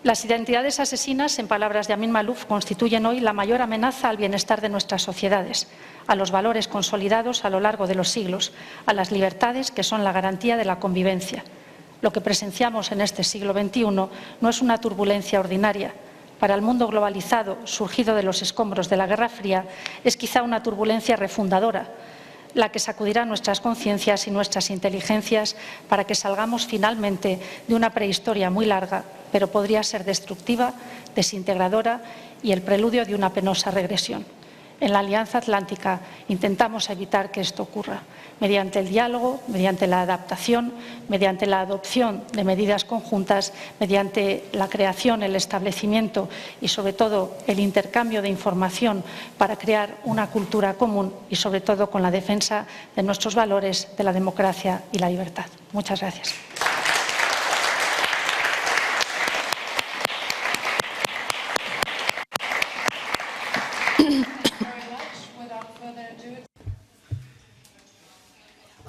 Las identidades asesinas, en palabras de Amin Maalouf, constituyen hoy la mayor amenaza al bienestar de nuestras sociedades, a los valores consolidados a lo largo de los siglos, a las libertades que son la garantía de la convivencia. Lo que presenciamos en este siglo XXI no es una turbulencia ordinaria. Para el mundo globalizado, surgido de los escombros de la Guerra Fría, es quizá una turbulencia refundadora, la que sacudirá nuestras conciencias y nuestras inteligencias para que salgamos finalmente de una prehistoria muy larga, pero podría ser destructiva, desintegradora y el preludio de una penosa regresión. En la Alianza Atlántica intentamos evitar que esto ocurra, mediante el diálogo, mediante la adaptación, mediante la adopción de medidas conjuntas, mediante la creación, el establecimiento y, sobre todo, el intercambio de información para crear una cultura común y, sobre todo, con la defensa de nuestros valores, de la democracia y la libertad. Muchas gracias.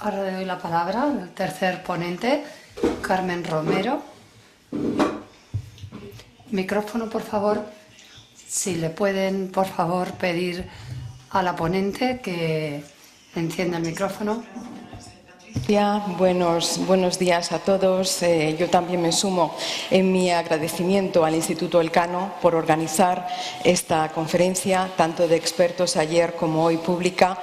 Ahora le doy la palabra al tercer ponente, Carmen Romero. Micrófono, por favor. Si le pueden, por favor, pedir a la ponente que encienda el micrófono. Buenos días a todos. Yo también me sumo en mi agradecimiento al Instituto Elcano por organizar esta conferencia, tanto de expertos ayer como hoy pública.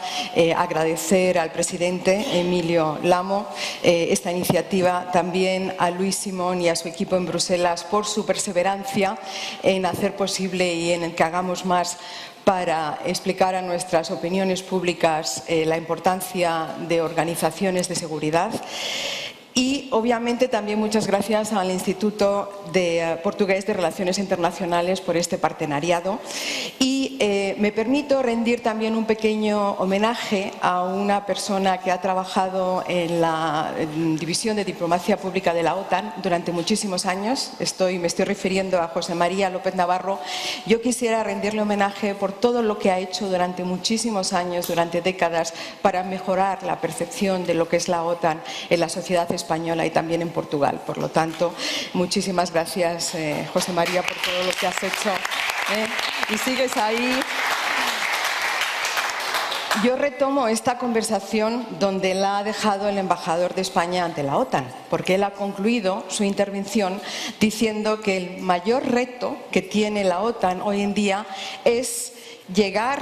Agradecer al presidente Emilio Lamo esta iniciativa, también a Luis Simón y a su equipo en Bruselas por su perseverancia en hacer posible y en que hagamos más para explicar a nuestras opiniones públicas la importancia de organizaciones de seguridad. Y, obviamente, también muchas gracias al Instituto Portugués de Relaciones Internacionales por este partenariado. Y me permito rendir también un pequeño homenaje a una persona que ha trabajado en la División de Diplomacia Pública de la OTAN durante muchísimos años. Me estoy refiriendo a José María López Navarro. Yo quisiera rendirle homenaje por todo lo que ha hecho durante muchísimos años, durante décadas, para mejorar la percepción de lo que es la OTAN en la sociedad española y también en Portugal. Por lo tanto, muchísimas gracias, José María, por todo lo que has hecho. Y sigues ahí. Yo retomo esta conversación donde la ha dejado el embajador de España ante la OTAN, porque él ha concluido su intervención diciendo que el mayor reto que tiene la OTAN hoy en día es llegar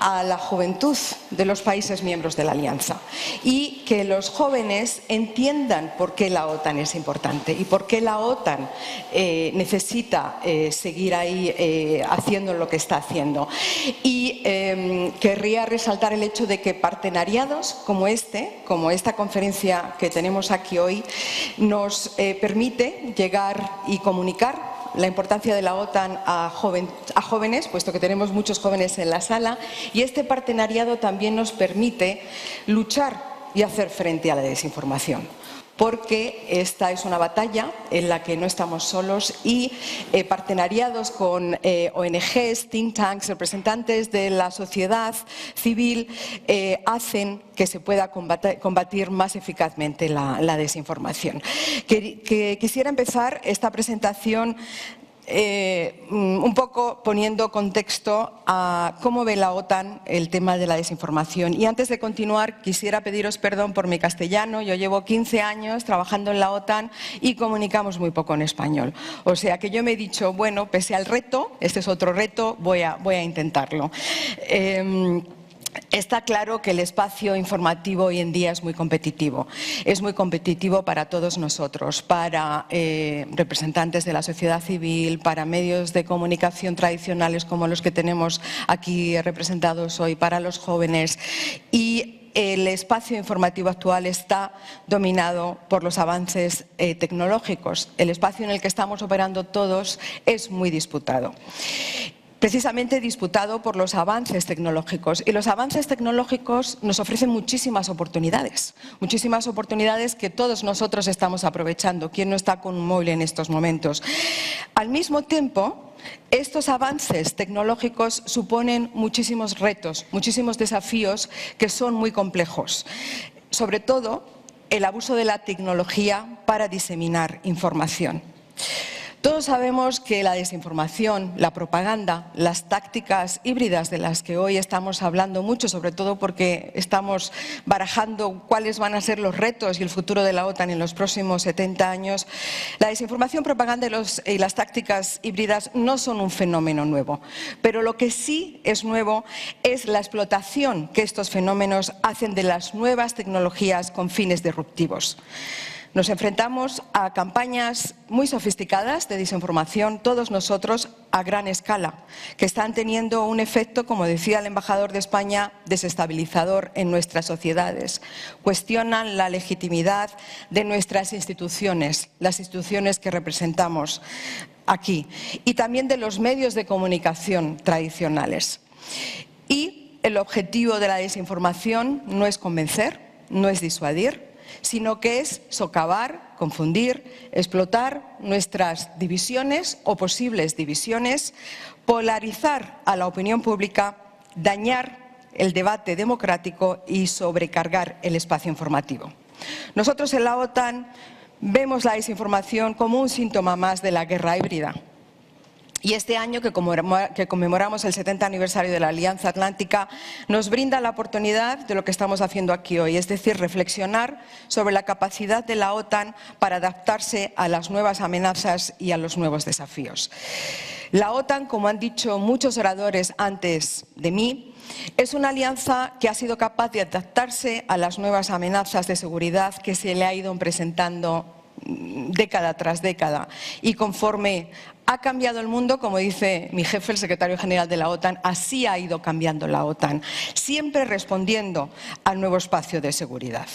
a la juventud de los países miembros de la Alianza y que los jóvenes entiendan por qué la OTAN es importante y por qué la OTAN necesita seguir ahí haciendo lo que está haciendo. Y querría resaltar el hecho de que partenariados como esta conferencia que tenemos aquí hoy, nos permite llegar y comunicar la importancia de la OTAN a jóvenes, puesto que tenemos muchos jóvenes en la sala, y este partenariado también nos permite luchar y hacer frente a la desinformación, porque esta es una batalla en la que no estamos solos y partenariados con ONGs, think tanks, representantes de la sociedad civil hacen que se pueda combatir más eficazmente la desinformación. Quisiera empezar esta presentación un poco poniendo contexto a cómo ve la OTAN el tema de la desinformación. Y antes de continuar, quisiera pediros perdón por mi castellano. Yo llevo 15 años trabajando en la OTAN y comunicamos muy poco en español. O sea que yo me he dicho, bueno, pese al reto, este es otro reto, voy a intentarlo. Está claro que el espacio informativo hoy en día es muy competitivo. Es muy competitivo para todos nosotros, para representantes de la sociedad civil, para medios de comunicación tradicionales como los que tenemos aquí representados hoy, para los jóvenes. Y el espacio informativo actual está dominado por los avances tecnológicos. El espacio en el que estamos operando todos es muy disputado. Precisamente disputado por los avances tecnológicos. Y los avances tecnológicos nos ofrecen muchísimas oportunidades que todos nosotros estamos aprovechando. ¿Quién no está con un móvil en estos momentos? Al mismo tiempo, estos avances tecnológicos suponen muchísimos retos, muchísimos desafíos que son muy complejos. Sobre todo, el abuso de la tecnología para diseminar información. Todos sabemos que la desinformación, la propaganda, las tácticas híbridas de las que hoy estamos hablando mucho, sobre todo porque estamos barajando cuáles van a ser los retos y el futuro de la OTAN en los próximos 70 años, la desinformación, propaganda y las tácticas híbridas no son un fenómeno nuevo. Pero lo que sí es nuevo es la explotación que estos fenómenos hacen de las nuevas tecnologías con fines disruptivos. Nos enfrentamos a campañas muy sofisticadas de desinformación, todos nosotros, a gran escala, que están teniendo un efecto, como decía el embajador de España, desestabilizador en nuestras sociedades. Cuestionan la legitimidad de nuestras instituciones, las instituciones que representamos aquí, y también de los medios de comunicación tradicionales. Y el objetivo de la desinformación no es convencer, no es disuadir, sino que es socavar, confundir, explotar nuestras divisiones o posibles divisiones, polarizar a la opinión pública, dañar el debate democrático y sobrecargar el espacio informativo. Nosotros en la OTAN vemos la desinformación como un síntoma más de la guerra híbrida. Y este año que conmemoramos el 70 aniversario de la Alianza Atlántica nos brinda la oportunidad de lo que estamos haciendo aquí hoy, es decir, reflexionar sobre la capacidad de la OTAN para adaptarse a las nuevas amenazas y a los nuevos desafíos. La OTAN, como han dicho muchos oradores antes de mí, es una alianza que ha sido capaz de adaptarse a las nuevas amenazas de seguridad que se le ha ido presentando década tras década, y conforme ha cambiado el mundo, como dice mi jefe, el secretario general de la OTAN, así ha ido cambiando la OTAN, siempre respondiendo al nuevo espacio de seguridad.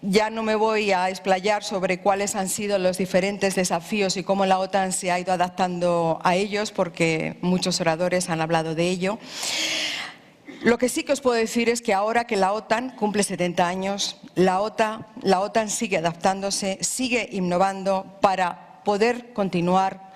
Ya no me voy a explayar sobre cuáles han sido los diferentes desafíos y cómo la OTAN se ha ido adaptando a ellos, porque muchos oradores han hablado de ello. Lo que sí que os puedo decir es que ahora que la OTAN cumple 70 años, la OTAN sigue adaptándose, sigue innovando para poder continuar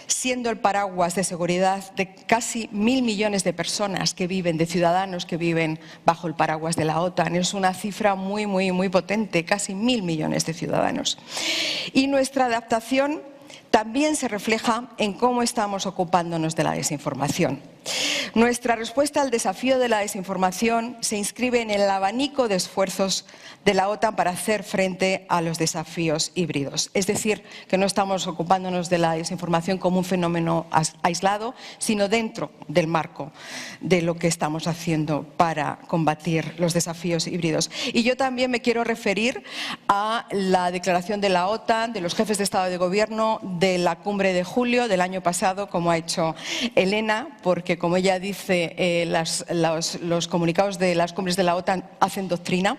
siendo el paraguas de seguridad de casi 1.000 millones de personas que viven, de ciudadanos que viven bajo el paraguas de la OTAN. Es una cifra muy, muy, muy potente, casi 1.000 millones de ciudadanos. Y nuestra adaptación también se refleja en cómo estamos ocupándonos de la desinformación. Nuestra respuesta al desafío de la desinformación se inscribe en el abanico de esfuerzos de la OTAN para hacer frente a los desafíos híbridos. Es decir, que no estamos ocupándonos de la desinformación como un fenómeno aislado, sino dentro del marco de lo que estamos haciendo para combatir los desafíos híbridos. Y yo también me quiero referir a la declaración de la OTAN, de los jefes de Estado y de Gobierno, de la cumbre de julio del año pasado, como ha hecho Elena, porque, como ella dice, los comunicados de las cumbres de la OTAN hacen doctrina.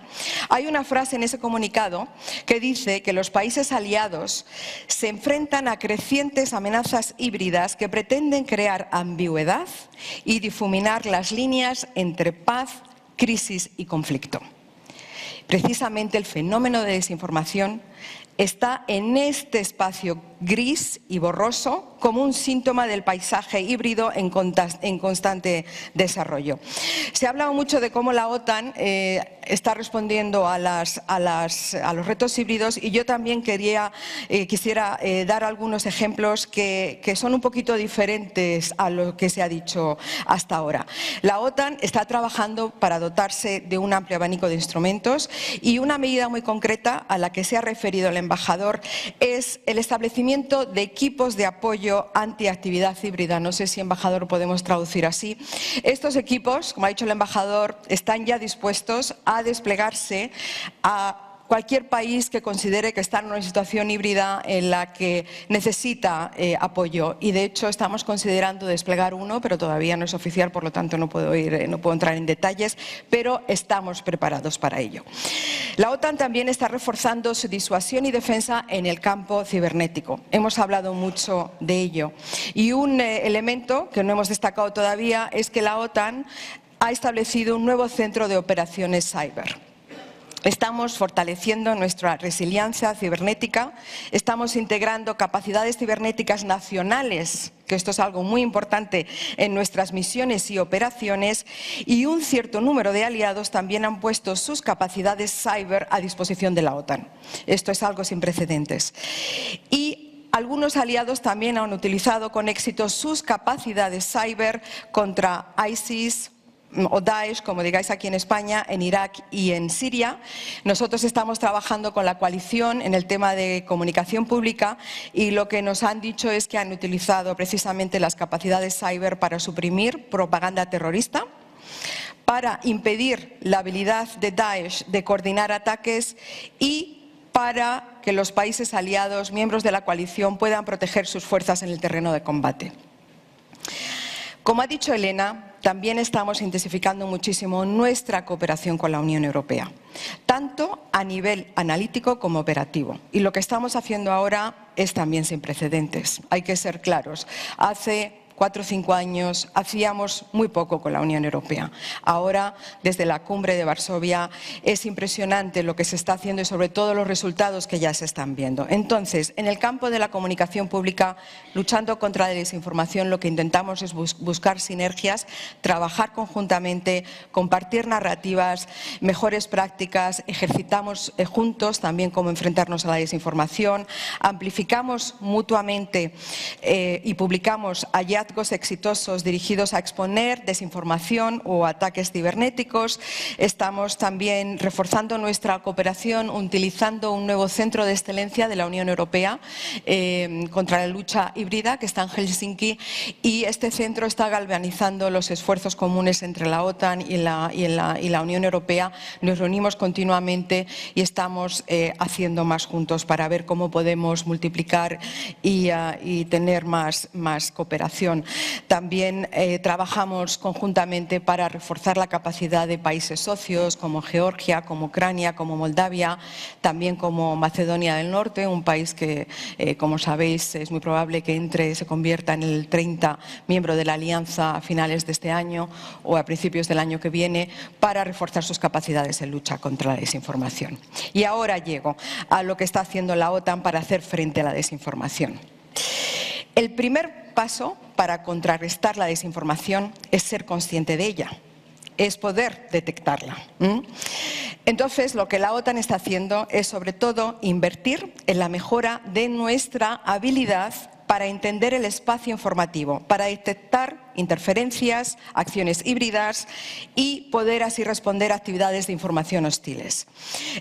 Hay una frase en ese comunicado que dice que los países aliados se enfrentan a crecientes amenazas híbridas que pretenden crear ambigüedad y difuminar las líneas entre paz, crisis y conflicto. Precisamente el fenómeno de desinformación está en este espacio gris y borroso como un síntoma del paisaje híbrido en constante desarrollo. Se ha hablado mucho de cómo la OTAN está respondiendo a los retos híbridos, y yo también quisiera dar algunos ejemplos que son un poquito diferentes a lo que se ha dicho hasta ahora. La OTAN está trabajando para dotarse de un amplio abanico de instrumentos, y una medida muy concreta a la que se ha referido el embajador es el establecimiento de equipos de apoyo antiactividad híbrida. No sé si, embajador, podemos traducir así. Estos equipos, como ha dicho el embajador, están ya dispuestos a desplegarse a cualquier país que considere que está en una situación híbrida en la que necesita apoyo. Y de hecho estamos considerando desplegar uno, pero todavía no es oficial, por lo tanto no puedo entrar en detalles, pero estamos preparados para ello. La OTAN también está reforzando su disuasión y defensa en el campo cibernético. Hemos hablado mucho de ello. Y un elemento que no hemos destacado todavía es que la OTAN ha establecido un nuevo centro de operaciones cyber. Estamos fortaleciendo nuestra resiliencia cibernética, estamos integrando capacidades cibernéticas nacionales, que esto es algo muy importante en nuestras misiones y operaciones, y un cierto número de aliados también han puesto sus capacidades cyber a disposición de la OTAN. Esto es algo sin precedentes. Y algunos aliados también han utilizado con éxito sus capacidades cyber contra ISIS o Daesh, como digáis aquí en España, en Irak y en Siria. Nosotros estamos trabajando con la coalición en el tema de comunicación pública, y lo que nos han dicho es que han utilizado precisamente las capacidades cyber para suprimir propaganda terrorista, para impedir la habilidad de Daesh de coordinar ataques y para que los países aliados, miembros de la coalición, puedan proteger sus fuerzas en el terreno de combate. Como ha dicho Elena, también estamos intensificando muchísimo nuestra cooperación con la Unión Europea, tanto a nivel analítico como operativo. Y lo que estamos haciendo ahora es también sin precedentes. Hay que ser claros. Hace 4 o 5 años hacíamos muy poco con la Unión Europea. Ahora, desde la cumbre de Varsovia, es impresionante lo que se está haciendo y sobre todo los resultados que ya se están viendo. Entonces, en el campo de la comunicación pública, luchando contra la desinformación, lo que intentamos es buscar sinergias, trabajar conjuntamente, compartir narrativas, mejores prácticas, ejercitamos juntos también cómo enfrentarnos a la desinformación, amplificamos mutuamente y publicamos hallazgos exitosos dirigidos a exponer desinformación o ataques cibernéticos. Estamos también reforzando nuestra cooperación utilizando un nuevo centro de excelencia de la Unión Europea contra la lucha híbrida, que está en Helsinki, y este centro está galvanizando los esfuerzos comunes entre la OTAN y la Unión Europea. Nos reunimos continuamente y estamos haciendo más juntos para ver cómo podemos multiplicar y tener más cooperación. También trabajamos conjuntamente para reforzar la capacidad de países socios como Georgia, como Ucrania, como Moldavia, también como Macedonia del Norte, un país que, como sabéis, es muy probable que se convierta en el 30 miembro de la Alianza a finales de este año o a principios del año que viene, para reforzar sus capacidades en lucha contra la desinformación. Y ahora llego a lo que está haciendo la OTAN para hacer frente a la desinformación. El primer paso para contrarrestar la desinformación es ser consciente de ella, es poder detectarla. Entonces, lo que la OTAN está haciendo es, sobre todo, invertir en la mejora de nuestra habilidad para entender el espacio informativo, para detectar interferencias, acciones híbridas y poder así responder a actividades de información hostiles.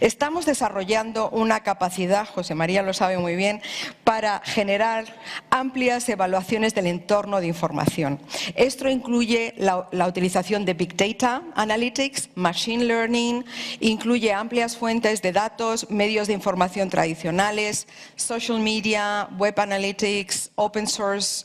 Estamos desarrollando una capacidad, José María lo sabe muy bien, para generar amplias evaluaciones del entorno de información. Esto incluye la utilización de Big Data Analytics, Machine Learning, incluye amplias fuentes de datos, medios de información tradicionales, social media, web analytics, open source,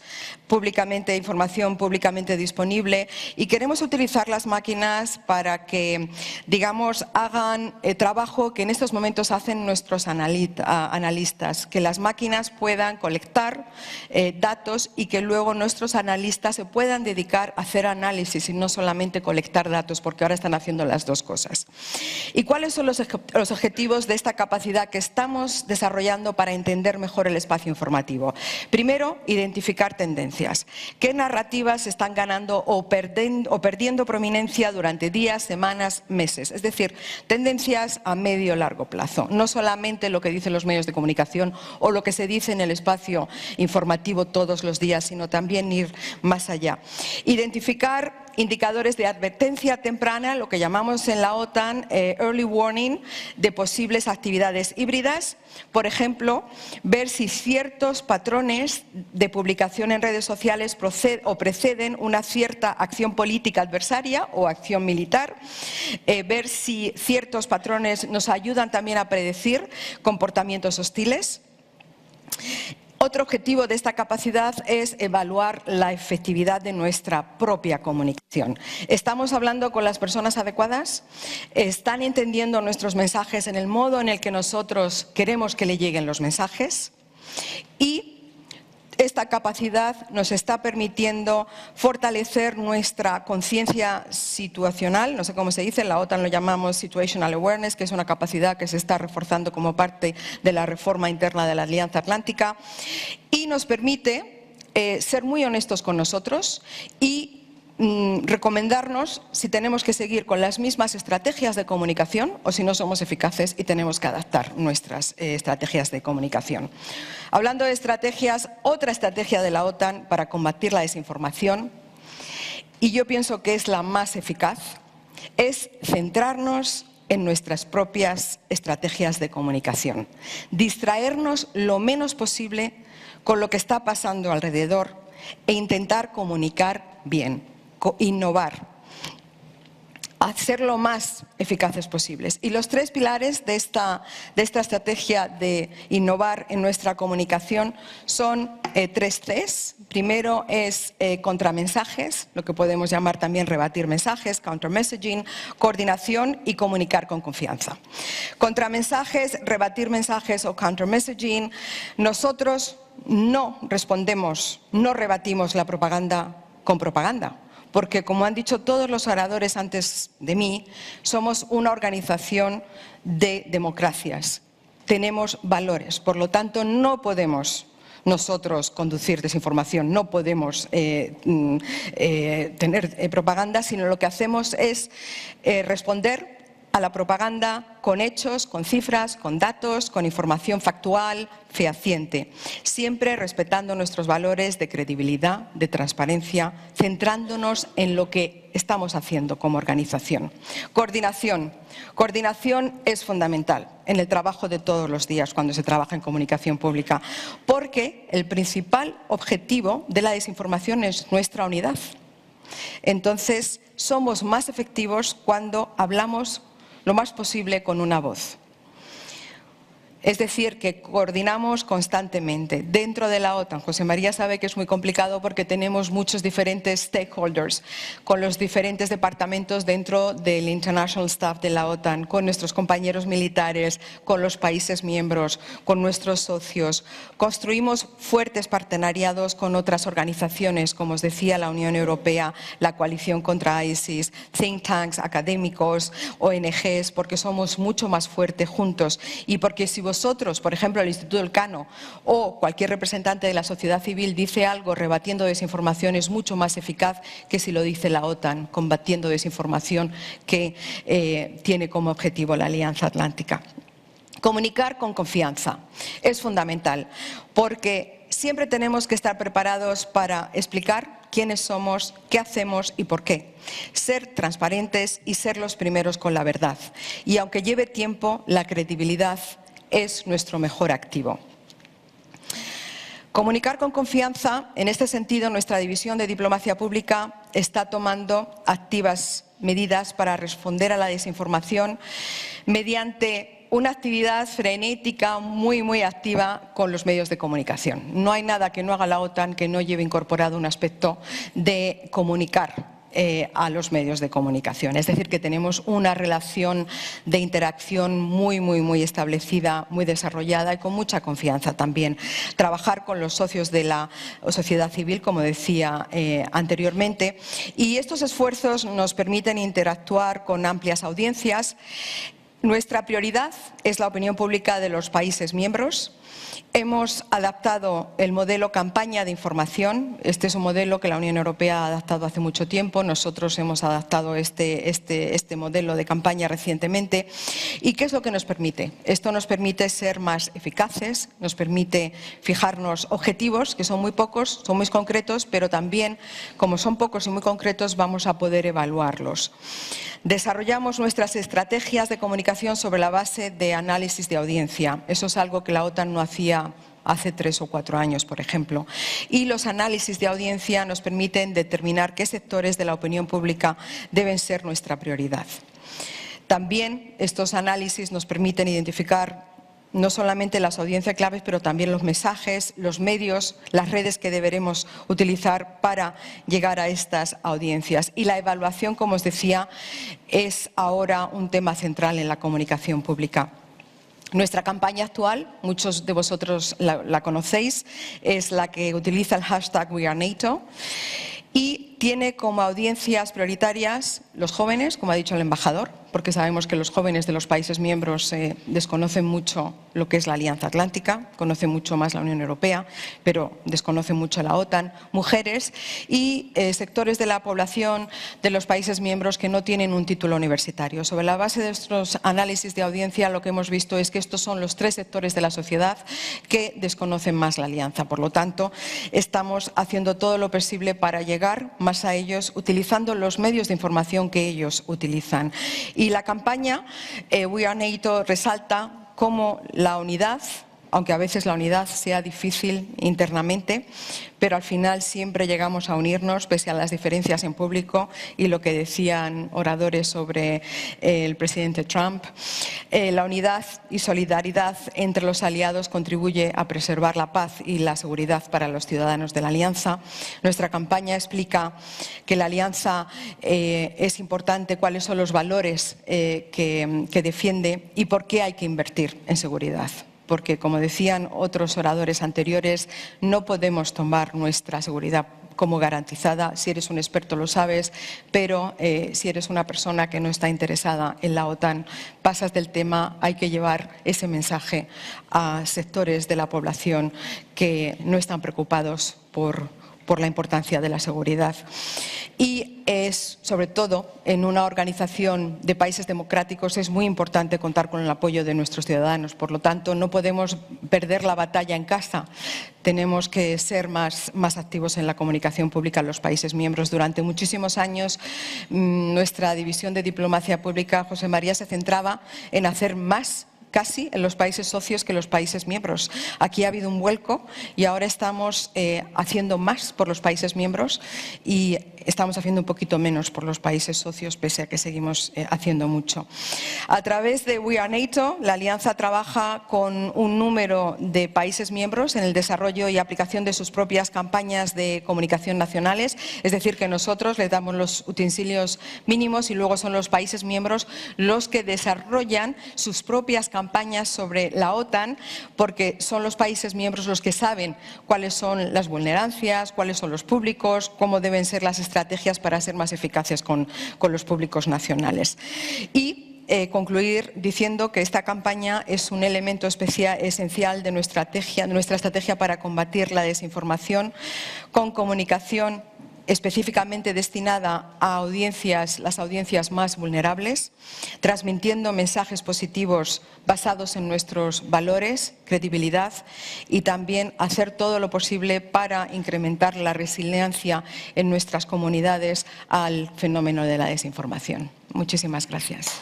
información públicamente disponible, y queremos utilizar las máquinas para que, digamos, hagan trabajo que en estos momentos hacen nuestros analistas, que las máquinas puedan colectar datos y que luego nuestros analistas se puedan dedicar a hacer análisis y no solamente colectar datos, porque ahora están haciendo las dos cosas. ¿Y cuáles son los objetivos de esta capacidad que estamos desarrollando para entender mejor el espacio informativo? Primero, identificar tendencias. ¿Qué narrativas están ganando o perdiendo prominencia durante días, semanas, meses? Es decir, tendencias a medio o largo plazo. No solamente lo que dicen los medios de comunicación o lo que se dice en el espacio informativo todos los días, sino también ir más allá. Identificar indicadores de advertencia temprana, lo que llamamos en la OTAN early warning, de posibles actividades híbridas. Por ejemplo, ver si ciertos patrones de publicación en redes sociales preceden una cierta acción política adversaria o acción militar. Ver si ciertos patrones nos ayudan también a predecir comportamientos hostiles. Otro objetivo de esta capacidad es evaluar la efectividad de nuestra propia comunicación. ¿Estamos hablando con las personas adecuadas? ¿Están entendiendo nuestros mensajes en el modo en el que nosotros queremos que le lleguen los mensajes? Y esta capacidad nos está permitiendo fortalecer nuestra conciencia situacional, no sé cómo se dice, en la OTAN lo llamamos Situational Awareness, que es una capacidad que se está reforzando como parte de la reforma interna de la Alianza Atlántica, y nos permite ser muy honestos con nosotros y recomendarnos si tenemos que seguir con las mismas estrategias de comunicación o si no somos eficaces y tenemos que adaptar nuestras estrategias de comunicación. Hablando de estrategias, otra estrategia de la OTAN para combatir la desinformación, y yo pienso que es la más eficaz, es centrarnos en nuestras propias estrategias de comunicación. Distraernos lo menos posible con lo que está pasando alrededor e intentar comunicar bien. Innovar, hacer lo más eficaces posibles. Y los tres pilares de esta estrategia de innovar en nuestra comunicación son tres Cs. Primero es contramensajes, lo que podemos llamar también rebatir mensajes, countermessaging, coordinación y comunicar con confianza. Contramensajes, rebatir mensajes o countermessaging. Nosotros no respondemos, no rebatimos la propaganda con propaganda. Porque, como han dicho todos los oradores antes de mí, somos una organización de democracias. Tenemos valores, por lo tanto no podemos nosotros conducir desinformación, no podemos tener propaganda, sino lo que hacemos es responder a la propaganda con hechos, con cifras, con datos, con información factual, fehaciente, siempre respetando nuestros valores de credibilidad, de transparencia, centrándonos en lo que estamos haciendo como organización. Coordinación. Coordinación es fundamental en el trabajo de todos los días cuando se trabaja en comunicación pública, porque el principal objetivo de la desinformación es nuestra unidad. Entonces, somos más efectivos cuando hablamos lo más posible con una voz. Es decir, que coordinamos constantemente. Dentro de la OTAN, José María sabe que es muy complicado porque tenemos muchos diferentes stakeholders, con los diferentes departamentos dentro del International Staff de la OTAN, con nuestros compañeros militares, con los países miembros, con nuestros socios. Construimos fuertes partenariados con otras organizaciones, como os decía, la Unión Europea, la Coalición contra ISIS, think tanks, académicos, ONGs, porque somos mucho más fuertes juntos y porque si vosotros, por ejemplo, el Instituto Elcano o cualquier representante de la sociedad civil dice algo rebatiendo desinformación, es mucho más eficaz que si lo dice la OTAN combatiendo desinformación que tiene como objetivo la Alianza Atlántica. Comunicar con confianza es fundamental porque siempre tenemos que estar preparados para explicar quiénes somos, qué hacemos y por qué. Ser transparentes y ser los primeros con la verdad. Y aunque lleve tiempo, la credibilidad es nuestro mejor activo. Comunicar con confianza. En este sentido, nuestra división de diplomacia pública está tomando activas medidas para responder a la desinformación mediante una actividad frenética muy activa con los medios de comunicación. No hay nada que no haga la OTAN que no lleve incorporado un aspecto de comunicar a los medios de comunicación. Es decir, que tenemos una relación de interacción muy establecida, muy desarrollada y con mucha confianza también. Trabajar con los socios de la sociedad civil, como decía anteriormente, y estos esfuerzos nos permiten interactuar con amplias audiencias. Nuestra prioridad es la opinión pública de los países miembros. Hemos adaptado el modelo campaña de información. Este es un modelo que la Unión Europea ha adaptado hace mucho tiempo. Nosotros hemos adaptado este modelo de campaña recientemente. ¿Y qué es lo que nos permite? Esto nos permite ser más eficaces, nos permite fijarnos objetivos, que son muy pocos, son muy concretos, pero también, como son pocos y muy concretos, vamos a poder evaluarlos. Desarrollamos nuestras estrategias de comunicación sobre la base de análisis de audiencia. Eso es algo que la OTAN no hacía hace 3 o 4 años, por ejemplo. Y los análisis de audiencia nos permiten determinar qué sectores de la opinión pública deben ser nuestra prioridad. También estos análisis nos permiten identificar no solamente las audiencias claves, pero también los mensajes, los medios, las redes que deberemos utilizar para llegar a estas audiencias. Y la evaluación, como os decía, es ahora un tema central en la comunicación pública. Nuestra campaña actual, muchos de vosotros la conocéis, es la que utiliza el hashtag #WeAreNato y tiene como audiencias prioritarias los jóvenes, como ha dicho el embajador, porque sabemos que los jóvenes de los países miembros desconocen mucho lo que es la Alianza Atlántica, conocen mucho más la Unión Europea, pero desconocen mucho la OTAN, mujeres y sectores de la población de los países miembros que no tienen un título universitario. Sobre la base de nuestros análisis de audiencia, lo que hemos visto es que estos son los 3 sectores de la sociedad que desconocen más la Alianza. Por lo tanto, estamos haciendo todo lo posible para llegar más a ellos, utilizando los medios de información que ellos utilizan. Y la campaña #WeAreNato resalta cómo la unidad, aunque a veces la unidad sea difícil internamente, pero al final siempre llegamos a unirnos pese a las diferencias en público y lo que decían oradores sobre el presidente Trump. La unidad y solidaridad entre los aliados contribuye a preservar la paz y la seguridad para los ciudadanos de la Alianza. Nuestra campaña explica que la Alianza es importante, cuáles son los valores que defiende y por qué hay que invertir en seguridad. Porque, como decían otros oradores anteriores, no podemos tomar nuestra seguridad como garantizada. Si eres un experto lo sabes, pero si eres una persona que no está interesada en la OTAN, pasas del tema. Hay que llevar ese mensaje a sectores de la población que no están preocupados por la importancia de la seguridad. Y sobre todo, en una organización de países democráticos es muy importante contar con el apoyo de nuestros ciudadanos. Por lo tanto, no podemos perder la batalla en casa. Tenemos que ser más activos en la comunicación pública en los países miembros. Durante muchísimos años, nuestra división de diplomacia pública, José María, se centraba en hacer más casi en los países socios que los países miembros. Aquí ha habido un vuelco y ahora estamos haciendo más por los países miembros y estamos haciendo un poquito menos por los países socios, pese a que seguimos haciendo mucho. A través de #WeAreNato, la Alianza trabaja con un número de países miembros en el desarrollo y aplicación de sus propias campañas de comunicación nacionales, es decir, que nosotros les damos los utensilios mínimos y luego son los países miembros los que desarrollan sus propias campañas sobre la OTAN, porque son los países miembros los que saben cuáles son las vulnerancias, cuáles son los públicos, cómo deben ser las estrategias para ser más eficaces con los públicos nacionales. Y concluir diciendo que esta campaña es un elemento esencial de nuestra estrategia para combatir la desinformación con comunicación específicamente destinada a las audiencias más vulnerables, transmitiendo mensajes positivos basados en nuestros valores, credibilidad, y también hacer todo lo posible para incrementar la resiliencia en nuestras comunidades al fenómeno de la desinformación. Muchísimas gracias.